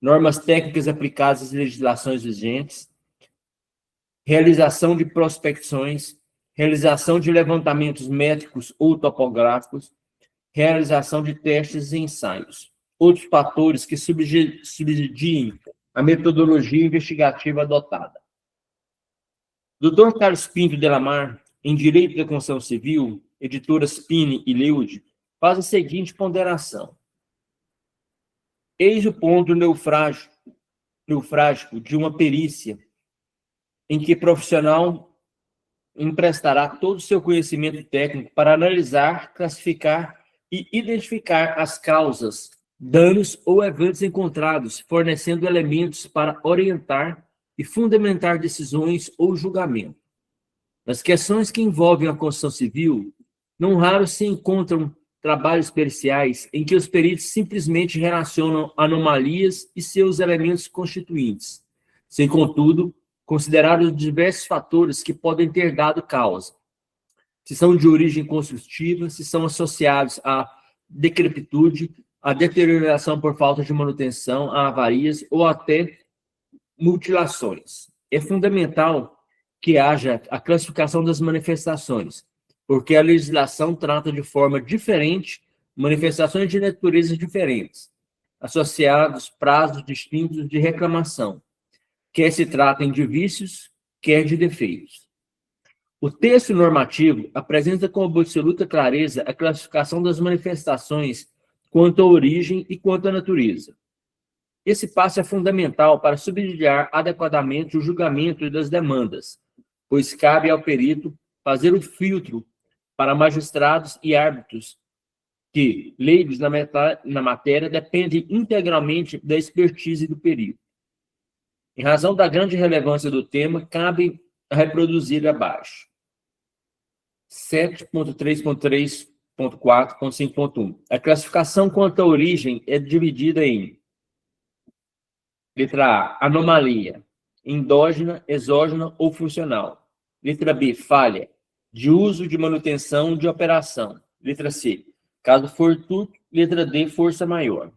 normas técnicas aplicadas às legislações vigentes, realização de prospecções, realização de levantamentos métricos ou topográficos, realização de testes e ensaios. Outros fatores que subsidiem a metodologia investigativa adotada. Dr. Carlos Pinto de Lamar, em Direito da Construção Civil, editora Spini e Leude, faz a seguinte ponderação. Eis o ponto neufrágico de uma perícia em que o profissional emprestará todo o seu conhecimento técnico para analisar, classificar e identificar as causas, danos ou eventos encontrados, fornecendo elementos para orientar e fundamentar decisões ou julgamento. Nas questões que envolvem a construção civil, não raro se encontram trabalhos periciais em que os peritos simplesmente relacionam anomalias e seus elementos constituintes, sem, contudo, considerar os diversos fatores que podem ter dado causa, se são de origem construtiva, se são associados à decrepitude, à deterioração por falta de manutenção, a avarias ou até mutilações. É fundamental que haja a classificação das manifestações, porque a legislação trata de forma diferente manifestações de naturezas diferentes, associados prazos distintos de reclamação, quer se tratem de vícios, quer de defeitos. O texto normativo apresenta com absoluta clareza a classificação das manifestações quanto à origem e quanto à natureza. Esse passo é fundamental para subsidiar adequadamente o julgamento das demandas, pois cabe ao perito fazer o filtro para magistrados e árbitros que, leigos na matéria, dependem integralmente da expertise do perito. Em razão da grande relevância do tema, cabe reproduzir abaixo. 7.3.3.4.5.1 A classificação quanto à origem é dividida em: letra A, anomalia, endógena, exógena ou funcional. Letra B, falha, de uso, de manutenção, de operação. Letra C, caso fortuito Letra D, força maior.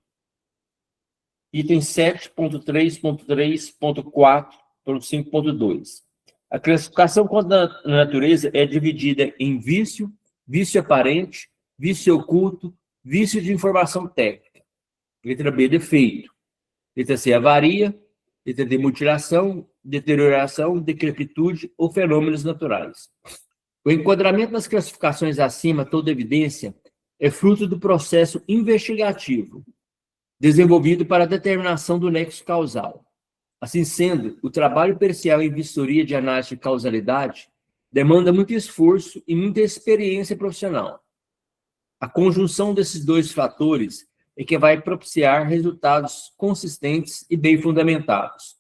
Item 7.3.3.4.5.2. A classificação contra a natureza é dividida em vício, vício aparente, vício oculto, vício de informação técnica. Letra B, defeito. Letra C, avaria. Letra D, mutilação, deterioração, decrepitude ou fenômenos naturais. O enquadramento nas classificações acima, toda evidência, é fruto do processo investigativo desenvolvido para a determinação do nexo causal. Assim sendo, o trabalho pericial em vistoria de análise de causalidade demanda muito esforço e muita experiência profissional. A conjunção desses dois fatores é que vai propiciar resultados consistentes e bem fundamentados.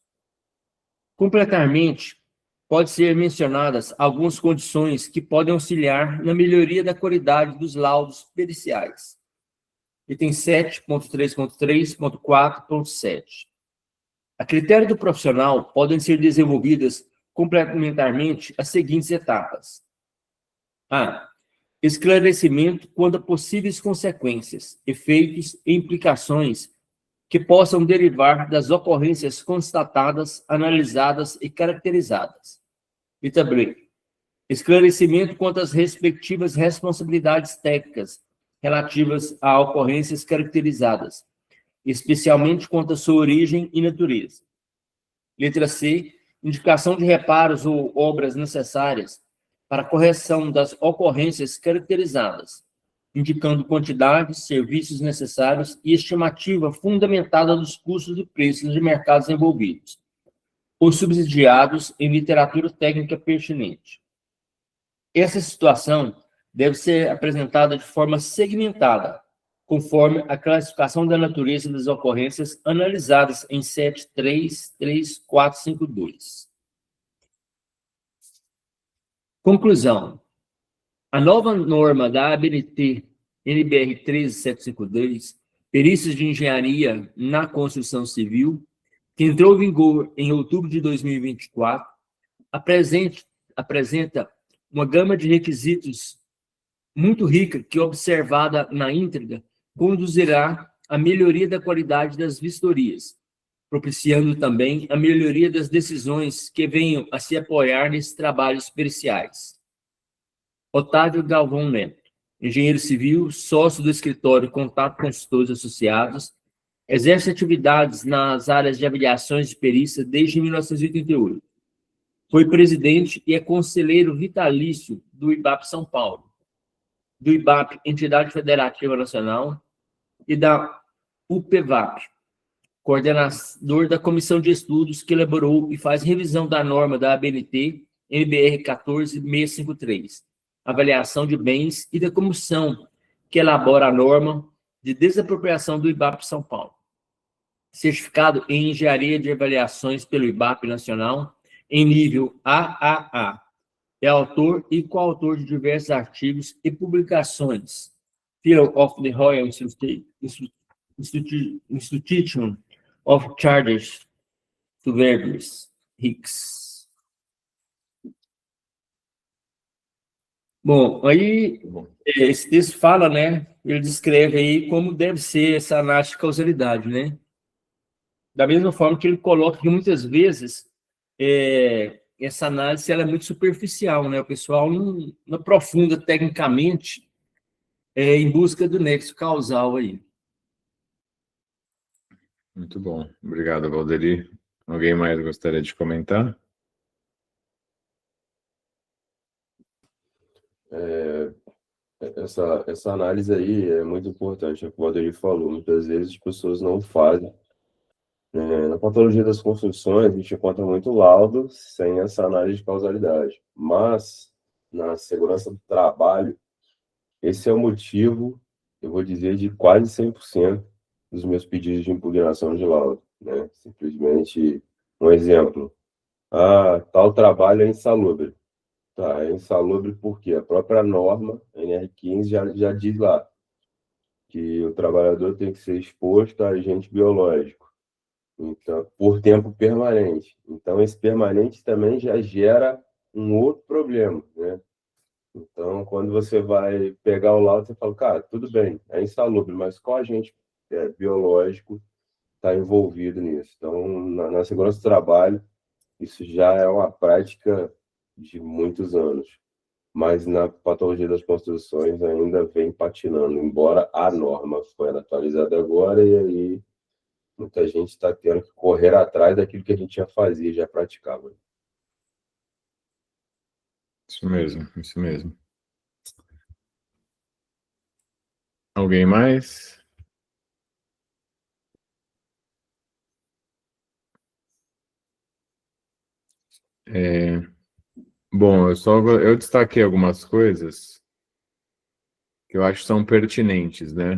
Complementarmente, pode ser mencionadas algumas condições que podem auxiliar na melhoria da qualidade dos laudos periciais. Item 7.3.3.4.7. A critério do profissional, podem ser desenvolvidas complementarmente as seguintes etapas. A. Esclarecimento quanto a possíveis consequências, efeitos e implicações que possam derivar das ocorrências constatadas, analisadas e caracterizadas. Letra B. Esclarecimento quanto às respectivas responsabilidades técnicas relativas a ocorrências caracterizadas, especialmente quanto à sua origem e natureza. Letra C. Indicação de reparos ou obras necessárias para a correção das ocorrências caracterizadas, indicando quantidades, serviços necessários e estimativa fundamentada dos custos e preços de mercados envolvidos, ou subsidiados em literatura técnica pertinente. Essa situação deve ser apresentada de forma segmentada, conforme a classificação da natureza das ocorrências analisadas em 7.3.3.4.5.2. Conclusão. A nova norma da ABNT NBR 13752, Perícias de Engenharia na Construção Civil, que entrou em vigor em outubro de 2024, apresenta uma gama de requisitos muito rica que, observada na íntegra, conduzirá à melhoria da qualidade das vistorias, propiciando também a melhoria das decisões que venham a se apoiar nesses trabalhos periciais. Otávio Galvão Neto, engenheiro civil, sócio do escritório Contato Consultores Associados, exerce atividades nas áreas de avaliações de perícia desde 1988. Foi presidente e é conselheiro vitalício do IBAP São Paulo, do IBAP, Entidade Federativa Nacional, e da UPVAP, coordenador da comissão de estudos que elaborou e faz revisão da norma da ABNT NBR 14653, avaliação de bens, e da comissão que elabora a norma de desapropriação do IBAP São Paulo. Certificado em Engenharia de Avaliações pelo IBAP Nacional, em nível AAA. É autor e coautor de diversos artigos e publicações. Fellow of the Royal Institution of Chartered Surveyors, RICS. Bom, aí esse texto fala, né? Ele descreve aí como deve ser essa análise de causalidade, né? Da mesma forma que ele coloca que muitas vezes essa análise ela é muito superficial, né? O pessoal não aprofunda tecnicamente em busca do nexo causal aí. Muito bom. Obrigado, Valderi. Alguém mais gostaria de comentar? Essa análise aí é muito importante, é o que o Valderi falou. Muitas vezes as pessoas não fazem. Na patologia das construções, a gente encontra muito laudo sem essa análise de causalidade. Mas, na segurança do trabalho, esse é o motivo, eu vou dizer, de quase 100% dos meus pedidos de impugnação de laudo, né? Simplesmente, um exemplo. Tal trabalho é insalubre. Tá, é insalubre porque a própria norma, a NR15, já diz lá que o trabalhador tem que ser exposto a agente biológico, então, por tempo permanente. Então, esse permanente também já gera um outro problema, né? Então, quando você vai pegar o laudo, você fala, cara, tudo bem, é insalubre, mas qual agente biológico está envolvido nisso? Então, na segurança do trabalho, isso já é uma prática de muitos anos, mas na patologia das construções ainda vem patinando, embora a norma foi atualizada agora, e aí muita gente está tendo que correr atrás daquilo que a gente já fazia, já praticava. Isso mesmo, isso mesmo. Alguém mais? Bom, eu destaquei algumas coisas que eu acho que são pertinentes, né?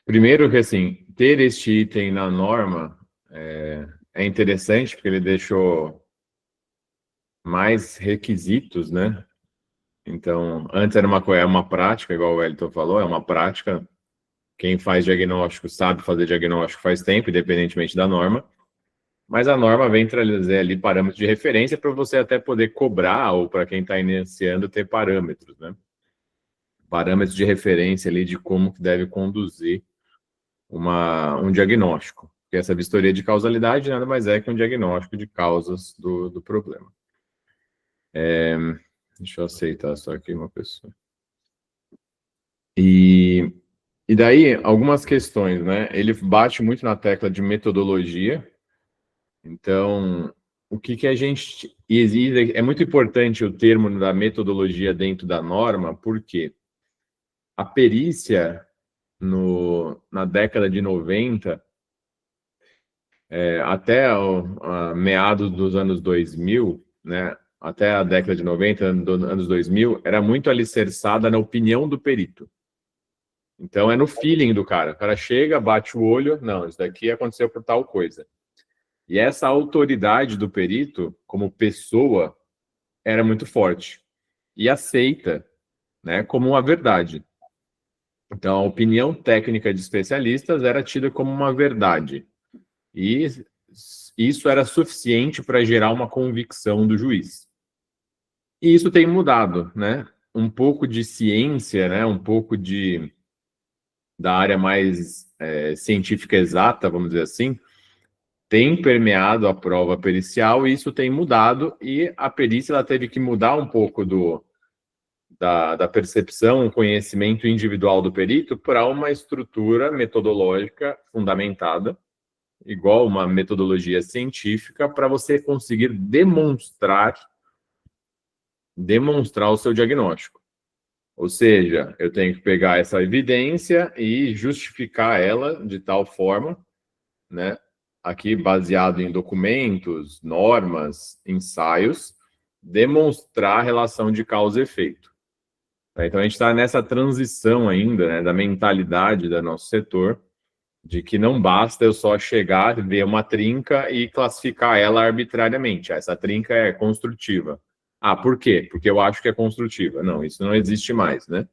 Primeiro que, assim, ter este item na norma é interessante, porque ele deixou mais requisitos, né? Então, antes era uma prática, igual o Wellington falou, é uma prática. Quem faz diagnóstico sabe fazer diagnóstico faz tempo, independentemente da norma. Mas a norma vem trazer ali parâmetros de referência para você até poder cobrar, ou para quem está iniciando, ter parâmetros, né? Parâmetros de referência ali de como que deve conduzir um diagnóstico. Porque essa vistoria de causalidade nada mais é que um diagnóstico de causas do problema. Deixa eu aceitar só aqui uma pessoa. E daí, algumas questões, né? Ele bate muito na tecla de metodologia. Então, o que a gente exige... É muito importante o termo da metodologia dentro da norma, porque a perícia, na década de 90, até meados dos anos 2000, né? Até a década de 90, anos 2000, era muito alicerçada na opinião do perito. Então, é no feeling do cara. O cara chega, bate o olho, não, isso daqui aconteceu por tal coisa. E essa autoridade do perito, como pessoa, era muito forte. E aceita, né, como uma verdade. Então, a opinião técnica de especialistas era tida como uma verdade. E isso era suficiente para gerar uma convicção do juiz. E isso tem mudado, né? Um pouco de ciência, né? Um pouco da área mais científica exata, vamos dizer assim, tem permeado a prova pericial e isso tem mudado, e a perícia ela teve que mudar um pouco da percepção, conhecimento individual do perito para uma estrutura metodológica fundamentada, igual uma metodologia científica, para você conseguir demonstrar o seu diagnóstico. Ou seja, eu tenho que pegar essa evidência e justificar ela de tal forma, né? Aqui baseado em documentos, normas, ensaios, demonstrar a relação de causa e efeito. Então a gente está nessa transição ainda, né, da mentalidade do nosso setor, de que não basta eu só chegar, ver uma trinca e classificar ela arbitrariamente. Essa trinca é construtiva. Ah, por quê? Porque eu acho que é construtiva. Não, isso não existe mais, né?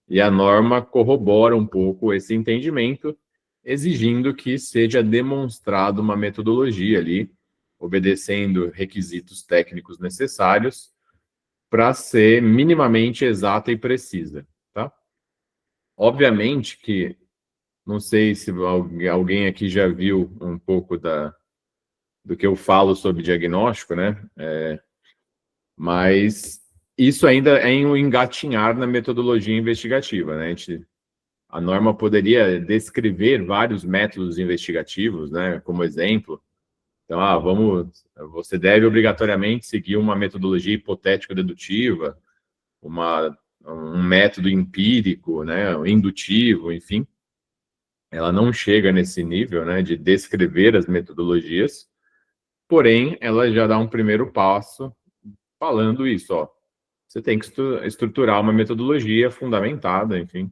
E a norma corrobora um pouco esse entendimento, exigindo que seja demonstrado uma metodologia ali, obedecendo requisitos técnicos necessários para ser minimamente exata e precisa, tá? Obviamente que, não sei se alguém aqui já viu um pouco do que eu falo sobre diagnóstico, né? Mas isso ainda é um engatinhar na metodologia investigativa, né? A norma poderia descrever vários métodos investigativos, né? Como exemplo. Então, você deve obrigatoriamente seguir uma metodologia hipotético-dedutiva, um método empírico, né? Indutivo, enfim. Ela não chega nesse nível, né? De descrever as metodologias, porém, ela já dá um primeiro passo falando isso, ó. Você tem que estruturar uma metodologia fundamentada, enfim,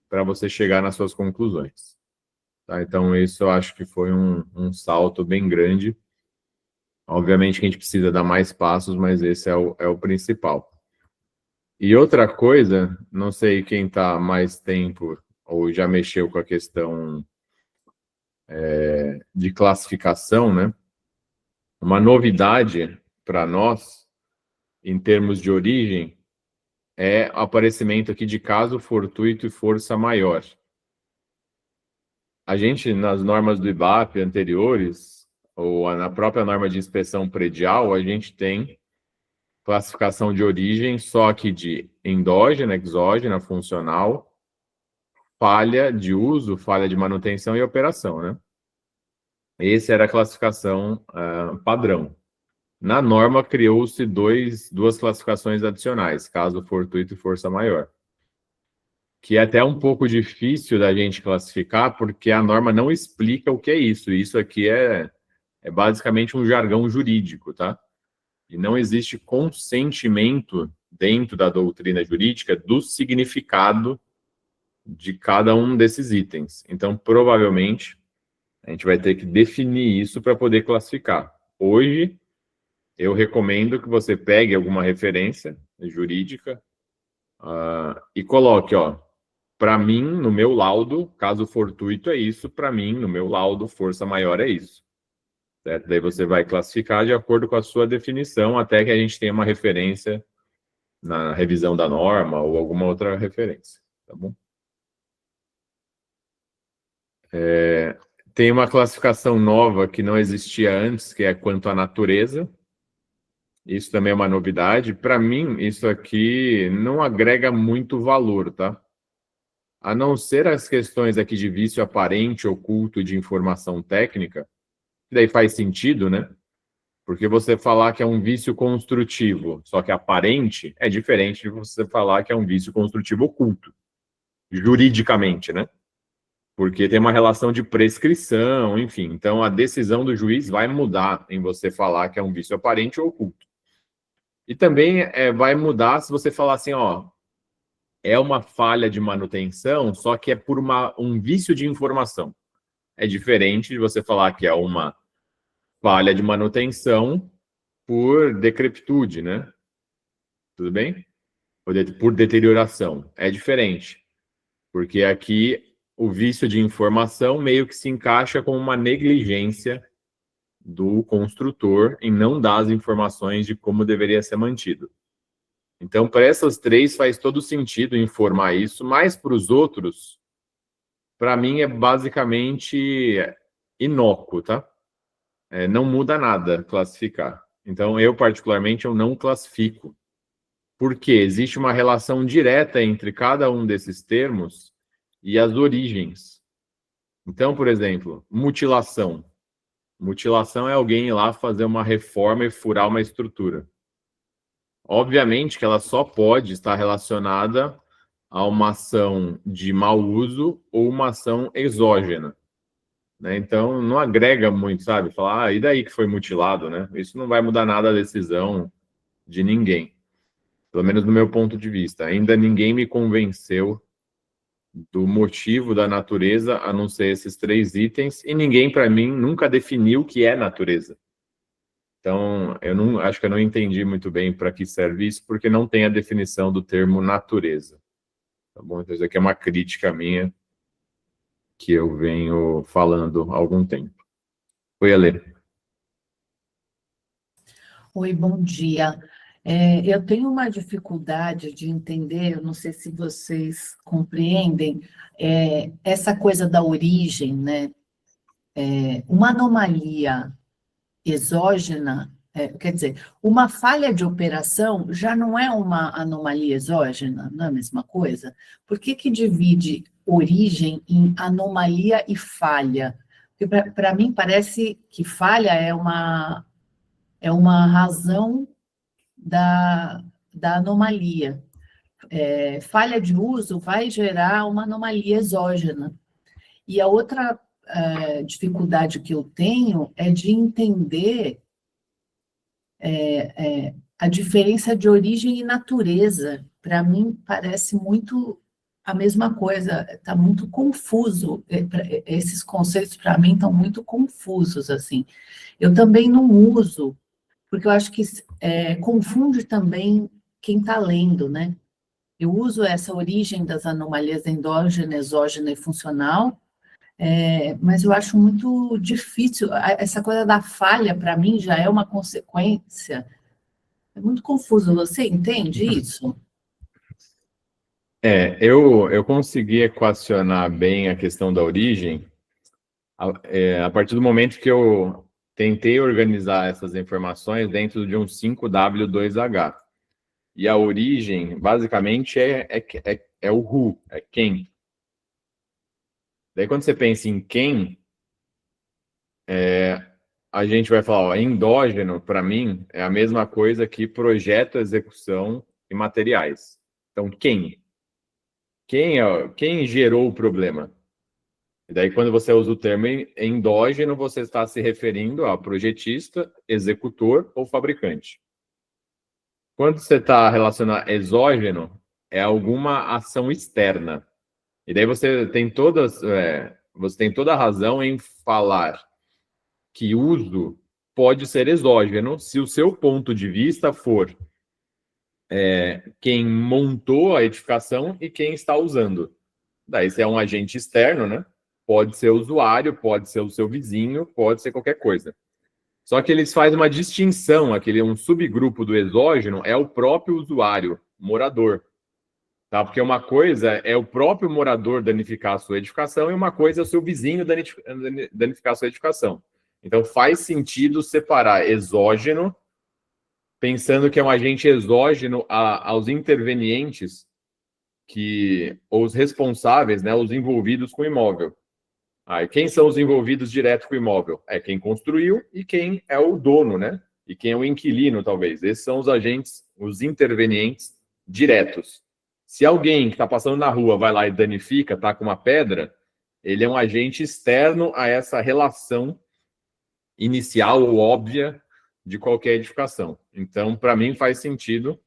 para você chegar nas suas conclusões. Tá? Então, isso eu acho que foi um salto bem grande. Obviamente que a gente precisa dar mais passos, mas esse é o principal. E outra coisa, não sei quem está mais tempo ou já mexeu com a questão de classificação, né? Uma novidade para nós em termos de origem, é o aparecimento aqui de caso fortuito e força maior. A gente, nas normas do IBAP anteriores, ou na própria norma de inspeção predial, a gente tem classificação de origem só que de endógena, exógena, funcional, falha de uso, falha de manutenção e operação, né? Essa era a classificação padrão. Na norma, criou-se duas classificações adicionais, caso fortuito e força maior, que é até um pouco difícil da gente classificar, porque a norma não explica o que é isso. Isso aqui é basicamente um jargão jurídico, tá? E não existe consentimento dentro da doutrina jurídica do significado de cada um desses itens. Então, provavelmente, a gente vai ter que definir isso para poder classificar. Hoje, eu recomendo que você pegue alguma referência jurídica e coloque, ó, para mim, no meu laudo, caso fortuito é isso, para mim, no meu laudo, força maior é isso. Certo? Daí você vai classificar de acordo com a sua definição, até que a gente tenha uma referência na revisão da norma ou alguma outra referência, tá bom? Tem uma classificação nova que não existia antes, que é quanto à natureza. Isso também é uma novidade. Para mim, isso aqui não agrega muito valor, tá? A não ser as questões aqui de vício aparente, oculto de informação técnica, que daí faz sentido, né? Porque você falar que é um vício construtivo, só que aparente, é diferente de você falar que é um vício construtivo oculto, juridicamente, né? Porque tem uma relação de prescrição, enfim. Então, a decisão do juiz vai mudar em você falar que é um vício aparente ou oculto. E também vai mudar se você falar assim, ó, é uma falha de manutenção, só que é por um vício de informação. É diferente de você falar que é uma falha de manutenção por decrepitude, né? Tudo bem? Por deterioração. É diferente. Porque aqui o vício de informação meio que se encaixa com uma negligência do construtor em não dar as informações de como deveria ser mantido. Então, para essas três faz todo sentido informar isso, mas para os outros, para mim é basicamente inócuo, tá? Não muda nada classificar. Então, eu particularmente, eu não classifico. Porque existe uma relação direta entre cada um desses termos e as origens. Então, por exemplo, mutilação. Mutilação é alguém ir lá fazer uma reforma e furar uma estrutura. Obviamente que ela só pode estar relacionada a uma ação de mau uso ou uma ação exógena, né? Então, não agrega muito, sabe? Falar, e daí que foi mutilado, né? Isso não vai mudar nada a decisão de ninguém. Pelo menos no meu ponto de vista. Ainda ninguém me convenceu do motivo da natureza, a não ser esses três itens, e ninguém, para mim, nunca definiu o que é natureza. Então, acho que eu não entendi muito bem para que serve isso, porque não tem a definição do termo natureza. Tá bom? Então, isso aqui é uma crítica minha que eu venho falando há algum tempo. Oi, Alê. Oi, bom dia. Eu tenho uma dificuldade de entender, eu não sei se vocês compreendem, essa coisa da origem, né? Uma anomalia exógena, quer dizer, uma falha de operação já não é uma anomalia exógena, não é a mesma coisa? Por que divide origem em anomalia e falha? Porque para mim parece que falha é uma razão da anomalia. Falha de uso vai gerar uma anomalia exógena. E a outra dificuldade que eu tenho é de entender a diferença de origem e natureza. Para mim, parece muito a mesma coisa, está muito confuso. Esses conceitos, para mim, estão muito confusos, assim. Eu também não uso, porque eu acho que confunde também quem está lendo, né? Eu uso essa origem das anomalias endógena, exógena e funcional, mas eu acho muito difícil. Essa coisa da falha, para mim, já é uma consequência É muito confuso, você entende isso? Eu consegui equacionar bem a questão da origem a partir do momento que eu tentei organizar essas informações dentro de um 5W2H. E a origem, basicamente, é o who, é quem. Daí, quando você pensa em quem, a gente vai falar, ó, endógeno, para mim, é a mesma coisa que projeto, execução e materiais. Então, quem? Quem gerou o problema? E daí, quando você usa o termo endógeno, você está se referindo a projetista, executor ou fabricante. Quando você está relacionado a exógeno, é alguma ação externa. E daí você tem toda a razão em falar que uso pode ser exógeno se o seu ponto de vista for quem montou a edificação e quem está usando. Daí, se é um agente externo, né? Pode ser o usuário, pode ser o seu vizinho, pode ser qualquer coisa. Só que eles fazem uma distinção, um subgrupo do exógeno é o próprio usuário, morador. Tá? Porque uma coisa é o próprio morador danificar a sua edificação e uma coisa é o seu vizinho danificar a sua edificação. Então, faz sentido separar exógeno, pensando que é um agente exógeno aos intervenientes, ou os responsáveis, né, os envolvidos com o imóvel. E quem são os envolvidos direto com o imóvel? É quem construiu e quem é o dono, né? E quem é o inquilino, talvez. Esses são os agentes, os intervenientes diretos. Se alguém que está passando na rua vai lá e danifica, tá com uma pedra, ele é um agente externo a essa relação inicial ou óbvia de qualquer edificação. Então, para mim, faz sentido,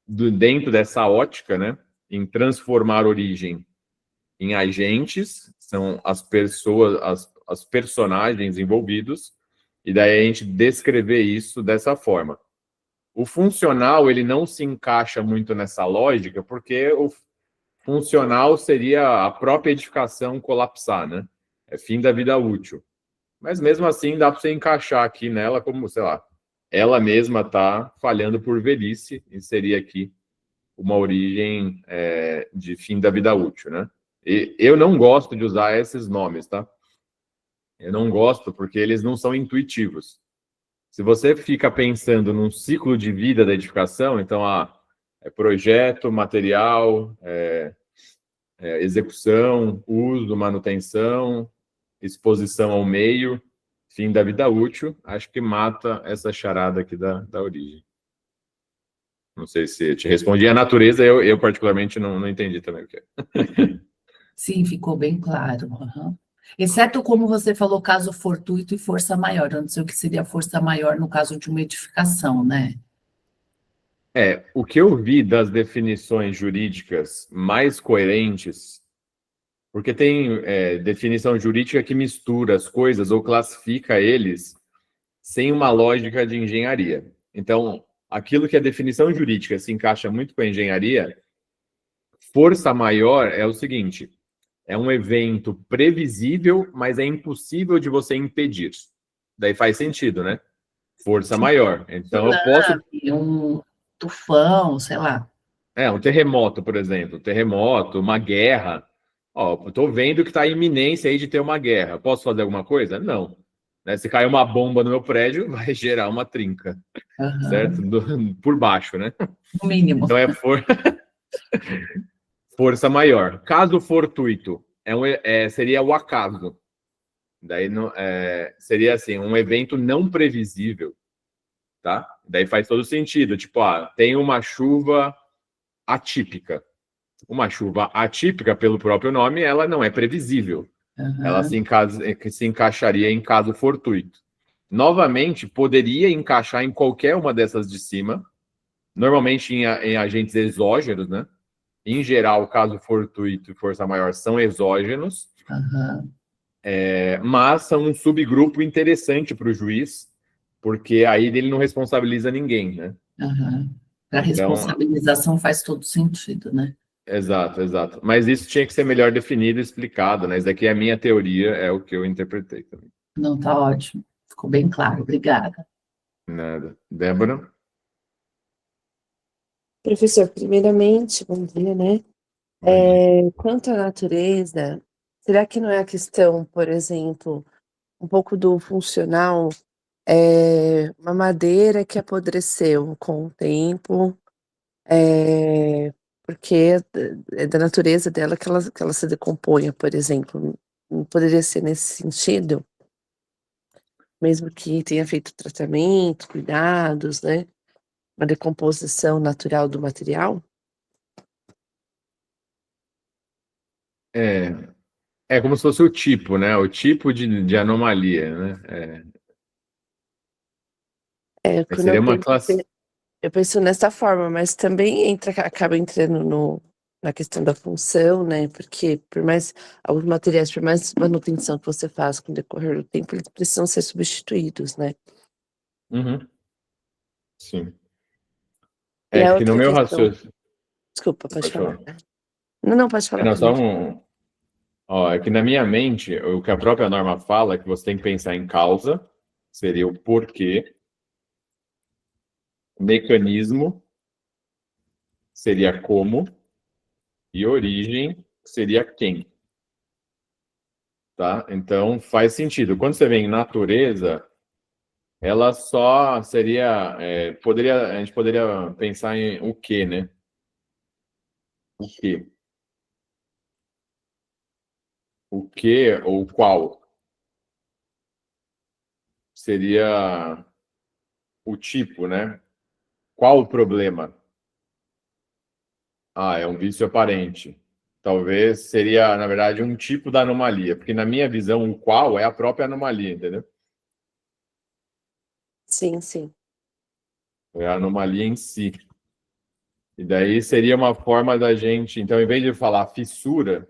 dentro dessa ótica, né, em transformar a origem em agentes, são as pessoas, as personagens envolvidos, e daí a gente descrever isso dessa forma. O funcional, ele não se encaixa muito nessa lógica, porque o funcional seria a própria edificação colapsar, né? É fim da vida útil. Mas mesmo assim, dá para você encaixar aqui nela como, sei lá, ela mesma está falhando por velhice, e seria aqui uma origem de fim da vida útil, né? E eu não gosto de usar esses nomes, tá? Eu não gosto porque eles não são intuitivos. Se você fica pensando num ciclo de vida da edificação, então, projeto, material, execução, uso, manutenção, exposição ao meio, fim da vida útil, acho que mata essa charada aqui da origem. Não sei se eu te respondi. A natureza, eu particularmente não entendi também o que é. Sim, ficou bem claro. Uhum. Exceto como você falou, caso fortuito e força maior. Eu não sei o que seria força maior no caso de uma edificação, né? O que eu vi das definições jurídicas mais coerentes, porque tem definição jurídica que mistura as coisas ou classifica eles sem uma lógica de engenharia. Então, aquilo que a definição jurídica se encaixa muito com a engenharia, força maior é o seguinte: é um evento previsível, mas é impossível de você impedir. Daí faz sentido, né? Força maior. Então, eu posso... Um tufão, sei lá. Um terremoto, por exemplo. Terremoto, uma guerra. Estou vendo que está em iminência aí de ter uma guerra. Posso fazer alguma coisa? Não. Se cair uma bomba no meu prédio, vai gerar uma trinca. Uhum. Certo? Por baixo, né? No mínimo. Então, força maior. Caso fortuito seria o acaso. Daí seria assim, um evento não previsível, tá? Daí faz todo sentido. Tipo, tem uma chuva atípica. Uma chuva atípica, pelo próprio nome, ela não é previsível. Uhum. Ela se encaixaria em caso fortuito. Novamente, poderia encaixar em qualquer uma dessas de cima, normalmente em agentes exógenos, né? Em geral, caso fortuito e força maior são exógenos, uhum. Mas são um subgrupo interessante para o juiz, porque aí ele não responsabiliza ninguém, né? Uhum. A responsabilização faz todo sentido, né? Exato. Mas isso tinha que ser melhor definido e explicado, né? Isso daqui é a minha teoria, é o que eu interpretei também. Não, tá ótimo. Ficou bem claro. Obrigada. Nada. Débora? Professor, primeiramente, bom dia, né? Quanto à natureza, será que não é a questão, por exemplo, um pouco do funcional, uma madeira que apodreceu com o tempo, porque é da natureza dela que ela se decomponha, por exemplo. Não poderia ser nesse sentido? Mesmo que tenha feito tratamento, cuidados, né? Uma decomposição natural do material? É, é como se fosse o tipo, né? O tipo de anomalia, né? Quando Seria uma classe. eu penso nessa forma, mas também acaba entrando na questão da função, né? Porque por mais alguns materiais, por mais manutenção que você faça com o decorrer do tempo, eles precisam ser substituídos, né? Uhum, sim. E É a que no outra meu questão, raciocínio. desculpa, pode Pode falar. falar. Não, pode falar Não, só primeiro. Ó, é que na minha mente, o que a própria norma fala é que você tem que pensar em causa, seria o porquê, mecanismo, seria como, e origem, seria quem, tá? Então, faz sentido. Quando você vem em natureza, ela só seria, a gente poderia pensar em o quê, né? O quê? O quê ou qual seria o tipo, né? Qual o problema? Ah, é um vício aparente. Talvez seria, na verdade, um tipo da anomalia, porque na minha visão, o qual é a própria anomalia, entendeu? Sim, sim. É a anomalia em si. E daí seria uma forma da gente, então, em vez de falar fissura,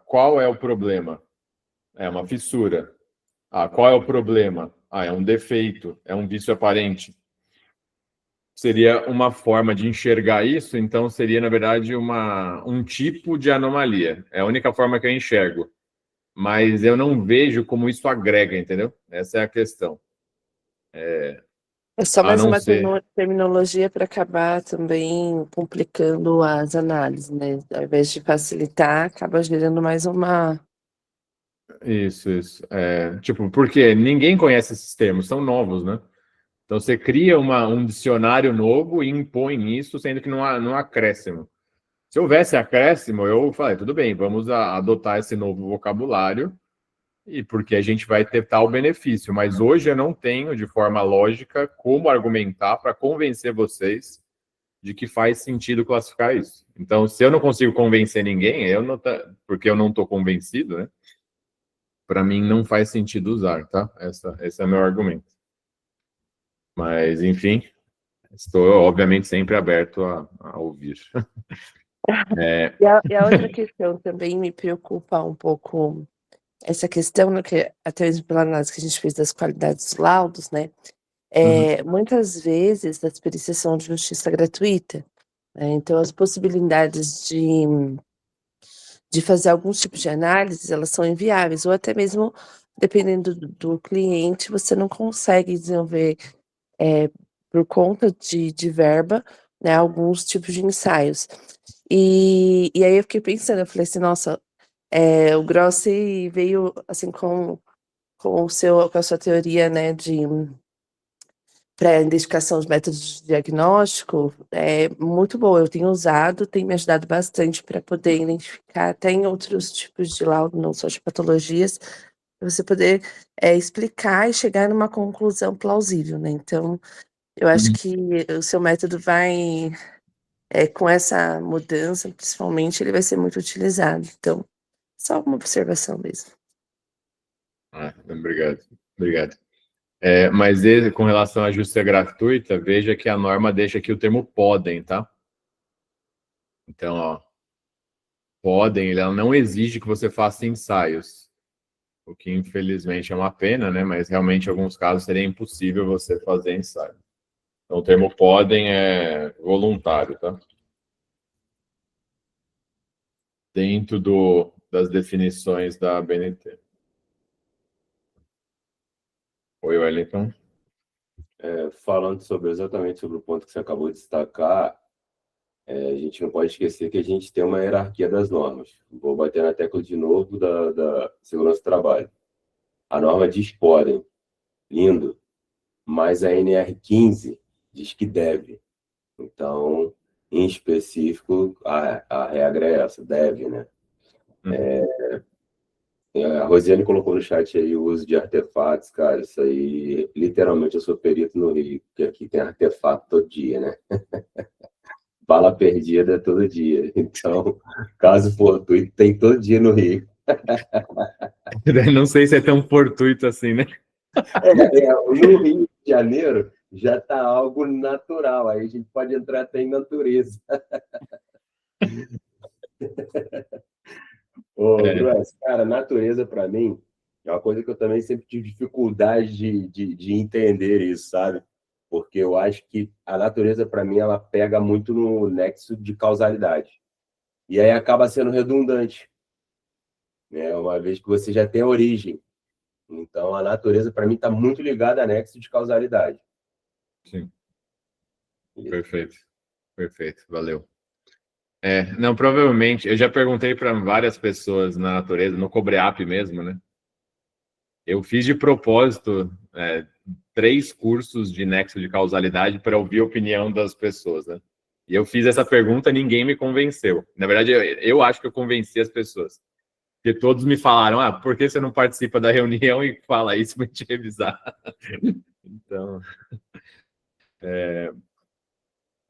qual é o problema? É uma fissura. Qual é o problema? É um defeito, é um vício aparente. Seria uma forma de enxergar isso, então seria, na verdade, um tipo de anomalia. É a única forma que eu enxergo. Mas eu não vejo como isso agrega, entendeu? Essa é a questão. É só A mais não uma ser. terminologia para acabar também complicando as análises, né? Ao invés de facilitar, acaba gerando mais uma. Isso, isso. Tipo, porque ninguém conhece esses termos, são novos, né? Então você cria um dicionário novo e impõe isso, sendo que não há acréscimo. Se houvesse acréscimo, eu falei, tudo bem, vamos adotar esse novo vocabulário, e porque a gente vai ter tal benefício. Mas hoje eu não tenho, de forma lógica, como argumentar para convencer vocês de que faz sentido classificar isso. Então, se eu não consigo convencer ninguém, porque eu não estou convencido, né? Para mim não faz sentido usar, tá? Esse é meu argumento. Mas, enfim, estou obviamente sempre aberto a ouvir. E a outra questão também me preocupa um pouco, essa questão, né, que até mesmo pela análise que a gente fez das qualidades dos laudos, né? Uhum. Muitas vezes as perícias são de justiça gratuita, né? Então as possibilidades de fazer alguns tipos de análises, elas são inviáveis, ou até mesmo, dependendo do cliente, você não consegue desenvolver, por conta de verba, né, alguns tipos de ensaios. E aí eu fiquei pensando, eu falei assim: "Nossa, o Grossi veio, assim, com a sua teoria, né, de para identificação de métodos de diagnóstico, é muito boa. Eu tenho usado, tem me ajudado bastante para poder identificar até em outros tipos de laudo, não só de patologias, pra você poder, explicar e chegar numa conclusão plausível, né. Então, eu acho Uhum. que o seu método vai, com essa mudança, principalmente, ele vai ser muito utilizado. Então, só uma observação mesmo. Obrigado. Obrigado. Mas com relação à justiça gratuita, veja que a norma deixa aqui o termo podem, tá? Então, ó, podem, ela não exige que você faça ensaios, o que infelizmente é uma pena, né? Mas realmente em alguns casos seria impossível você fazer ensaio. Então, o termo podem é voluntário, tá? Dentro das definições da BNT. Oi, Wellington. Falando exatamente sobre o ponto que você acabou de destacar, a gente não pode esquecer que a gente tem uma hierarquia das normas. Vou bater na tecla de novo da segurança do trabalho. A norma diz podem, lindo, mas a NR15 diz que deve. Então, em específico, a regra é essa, deve, né? A Rosiane colocou no chat aí o uso de artefatos, cara, isso aí, literalmente, eu sou perito no Rio, porque aqui tem artefato todo dia, né? Bala perdida todo dia. Então, caso fortuito, tem todo dia no Rio. Não sei se é tão fortuito assim, né? No Rio de Janeiro já está algo natural, aí a gente pode entrar até em natureza. Bruce, cara, natureza para mim é uma coisa que eu também sempre tive dificuldade de entender isso, sabe? Porque eu acho que a natureza, para mim, ela pega muito no nexo de causalidade. E aí acaba sendo redundante, né? Uma vez que você já tem a origem. Então, a natureza, para mim, está muito ligada a nexo de causalidade. Sim. Perfeito. Perfeito. Valeu. Não, provavelmente, eu já perguntei para várias pessoas na natureza, no Cobreap mesmo, né? Eu fiz de propósito 3 cursos de nexo de causalidade para ouvir a opinião das pessoas, né? E eu fiz essa pergunta, ninguém me convenceu. Na verdade, eu acho que eu convenci as pessoas. Porque todos me falaram, por que você não participa da reunião e fala isso para a gente revisar? Então,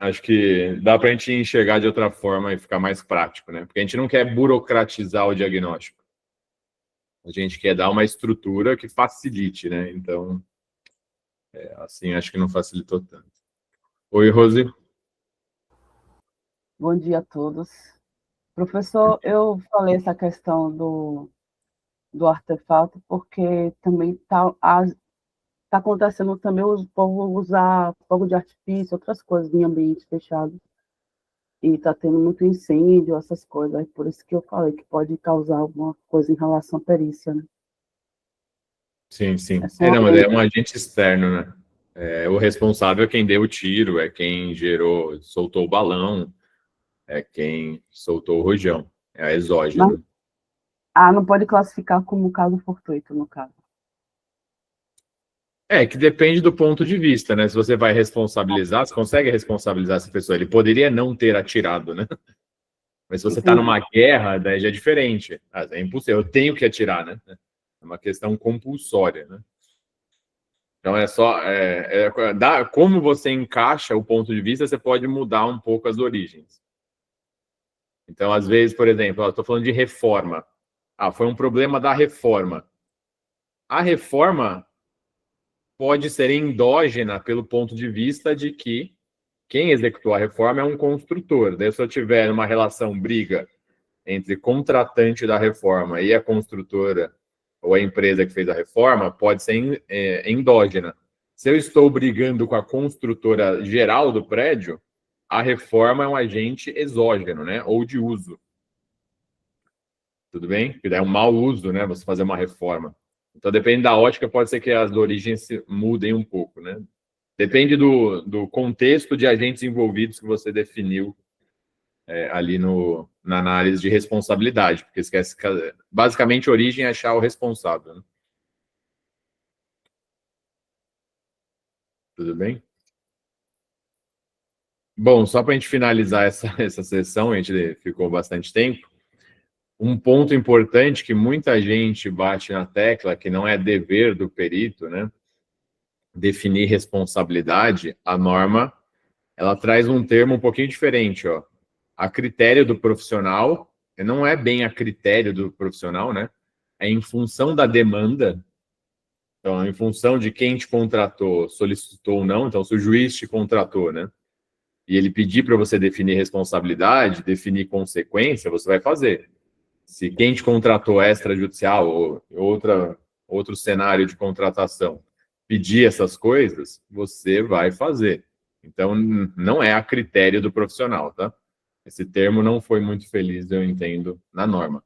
acho que dá para a gente enxergar de outra forma e ficar mais prático, né? Porque a gente não quer burocratizar o diagnóstico. A gente quer dar uma estrutura que facilite, né? Então, assim, acho que não facilitou tanto. Oi, Rose. Bom dia a todos. Professor, eu falei essa questão do artefato porque também está acontecendo também o povo usar fogo de artifício, outras coisas em ambiente fechado. E está tendo muito incêndio, essas coisas. Aí por isso que eu falei que pode causar alguma coisa em relação à perícia, né? Sim, sim. Não, mas é um agente externo, né? O responsável é quem deu o tiro, é quem soltou o balão, é quem soltou o rojão, é a exógena. Não pode classificar como caso fortuito, no caso. Que depende do ponto de vista, né? Se você vai responsabilizar, você consegue responsabilizar essa pessoa. Ele poderia não ter atirado, né? Mas se você está numa guerra, daí já é diferente. É impossível, eu tenho que atirar, né? É uma questão compulsória, né? Então como você encaixa o ponto de vista, você pode mudar um pouco as origens. Então, às vezes, por exemplo, estou falando de reforma. Foi um problema da reforma. A reforma pode ser endógena pelo ponto de vista de que quem executou a reforma é um construtor. Daí, se eu tiver uma briga entre contratante da reforma e a construtora ou a empresa que fez a reforma, pode ser endógena. Se eu estou brigando com a construtora geral do prédio, a reforma é um agente exógeno, né? Ou de uso. Tudo bem? Porque é um mau uso, né? Você fazer uma reforma. Então, depende da ótica, pode ser que as origens mudem um pouco, né? Depende do contexto de agentes envolvidos que você definiu ali na análise de responsabilidade, porque esquece que, basicamente, a origem é achar o responsável, né? Tudo bem? Bom, só para a gente finalizar essa sessão, a gente ficou bastante tempo. Um ponto importante que muita gente bate na tecla, que não é dever do perito, né? Definir responsabilidade, a norma, ela traz um termo um pouquinho diferente, ó. A critério do profissional, não é bem a critério do profissional, né? É em função da demanda. Então, em função de quem te contratou, solicitou ou não. Então, se o juiz te contratou, né? E ele pedir para você definir responsabilidade, definir consequência, você vai fazer. Se quem te contratou extrajudicial ou outro cenário de contratação pedir essas coisas, você vai fazer. Então, não é a critério do profissional, tá? Esse termo não foi muito feliz, eu entendo, na norma.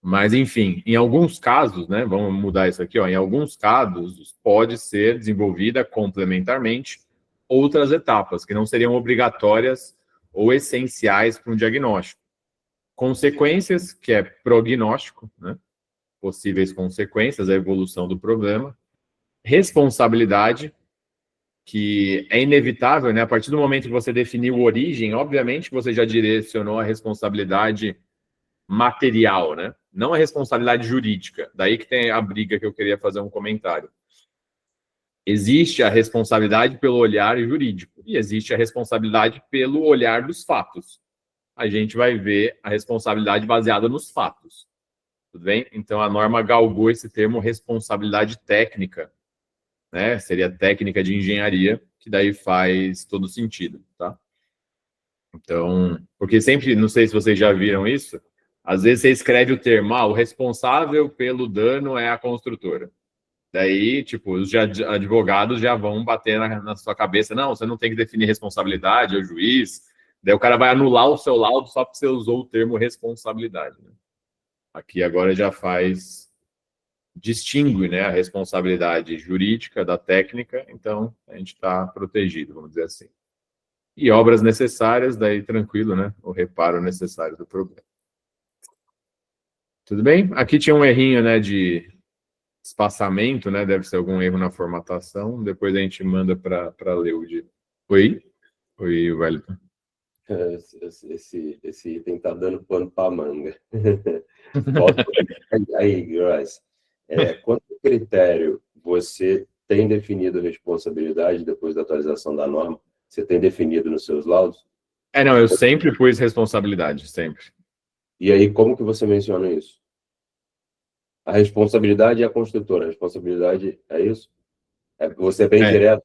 Mas, enfim, em alguns casos, né, vamos mudar isso aqui, ó, em alguns casos pode ser desenvolvida complementarmente outras etapas que não seriam obrigatórias ou essenciais para um diagnóstico. Consequências, que é prognóstico, né, possíveis consequências, a evolução do problema. Responsabilidade, que é inevitável, né, a partir do momento que você definiu a origem, obviamente você já direcionou a responsabilidade material, né? Não a responsabilidade jurídica. Daí que tem a briga que eu queria fazer um comentário. Existe a responsabilidade pelo olhar jurídico e existe a responsabilidade pelo olhar dos fatos. A gente vai ver a responsabilidade baseada nos fatos. Tudo bem? Então, a norma galgou esse termo responsabilidade técnica, né? Seria técnica de engenharia, que daí faz todo sentido, tá? Então, porque sempre, não sei se vocês já viram isso, às vezes você escreve o termo, o responsável pelo dano é a construtora. Daí, tipo, os advogados já vão bater na sua cabeça, não, você não tem que definir responsabilidade, é o juiz. Daí o cara vai anular o seu laudo só porque você usou o termo responsabilidade, né? Aqui agora já distingue, né, a responsabilidade jurídica da técnica, então a gente está protegido, vamos dizer assim. E obras necessárias, daí tranquilo, né, o reparo necessário do problema. Tudo bem? Aqui tinha um errinho, né, de espaçamento, né, deve ser algum erro na formatação, depois a gente manda para ler o de... Oi, Wellington. Esse item está dando pano para manga. Aí, Grace, quanto critério você tem definido responsabilidade depois da atualização da norma? Você tem definido nos seus laudos? Não, eu sempre pus responsabilidade, sempre. E aí, como que você menciona isso? A responsabilidade é a construtora, a responsabilidade é isso? Você é bem direto?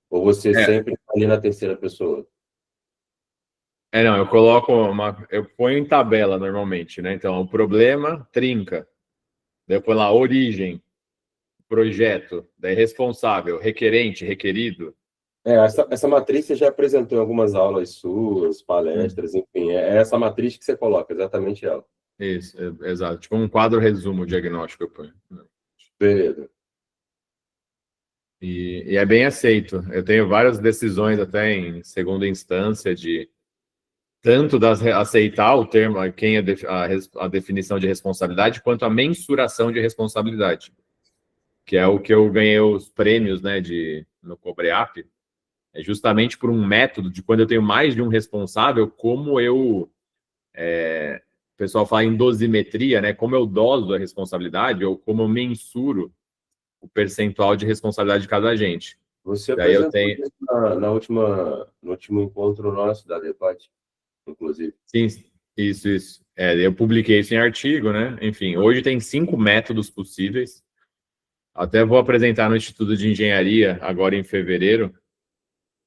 Ou você sempre está ali na terceira pessoa? Não, eu coloco eu ponho em tabela normalmente, né? Então, o problema, trinca. Daí eu ponho lá, origem, projeto, daí responsável, requerente, requerido. Essa matriz você já apresentou em algumas aulas suas, palestras, enfim, é essa matriz que você coloca, exatamente ela. Isso, exato. Tipo um quadro resumo diagnóstico eu ponho. Beleza. E é bem aceito. Eu tenho várias decisões até em segunda instância de tanto aceitar o termo, quem a definição de responsabilidade, quanto a mensuração de responsabilidade, que é o que eu ganhei os prêmios, né, no Cobreap, é justamente por um método de quando eu tenho mais de um responsável, como o pessoal fala em dosimetria, né, como eu doso a responsabilidade, ou como eu mensuro o percentual de responsabilidade de cada agente. Você apresentou isso no último encontro nosso da debate, inclusive. Sim, isso. Eu publiquei isso em artigo, né? Enfim, hoje tem 5 métodos possíveis. Até vou apresentar no Instituto de Engenharia, agora em fevereiro.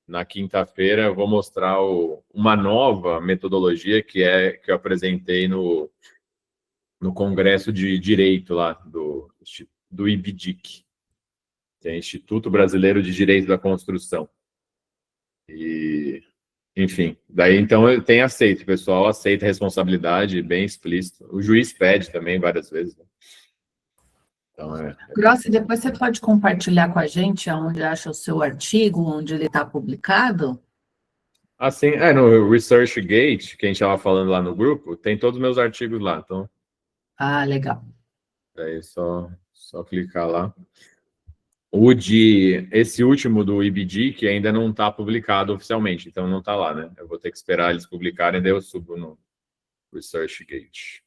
Na quinta-feira, eu vou mostrar uma nova metodologia que eu apresentei no Congresso de Direito lá, do IBDIC, que é Instituto Brasileiro de Direito da Construção. E... Enfim, daí então eu tenho aceito, o pessoal aceita a responsabilidade, bem explícito. O juiz pede também várias vezes. Né? Então, Grossi, depois você pode compartilhar com a gente onde acha o seu artigo, onde ele está publicado? Assim, no ResearchGate, que a gente estava falando lá no grupo, tem todos os meus artigos lá. Então, legal. Daí só clicar lá. Esse último do IBD, que ainda não está publicado oficialmente, então não está lá, né? Eu vou ter que esperar eles publicarem, daí eu subo no ResearchGate.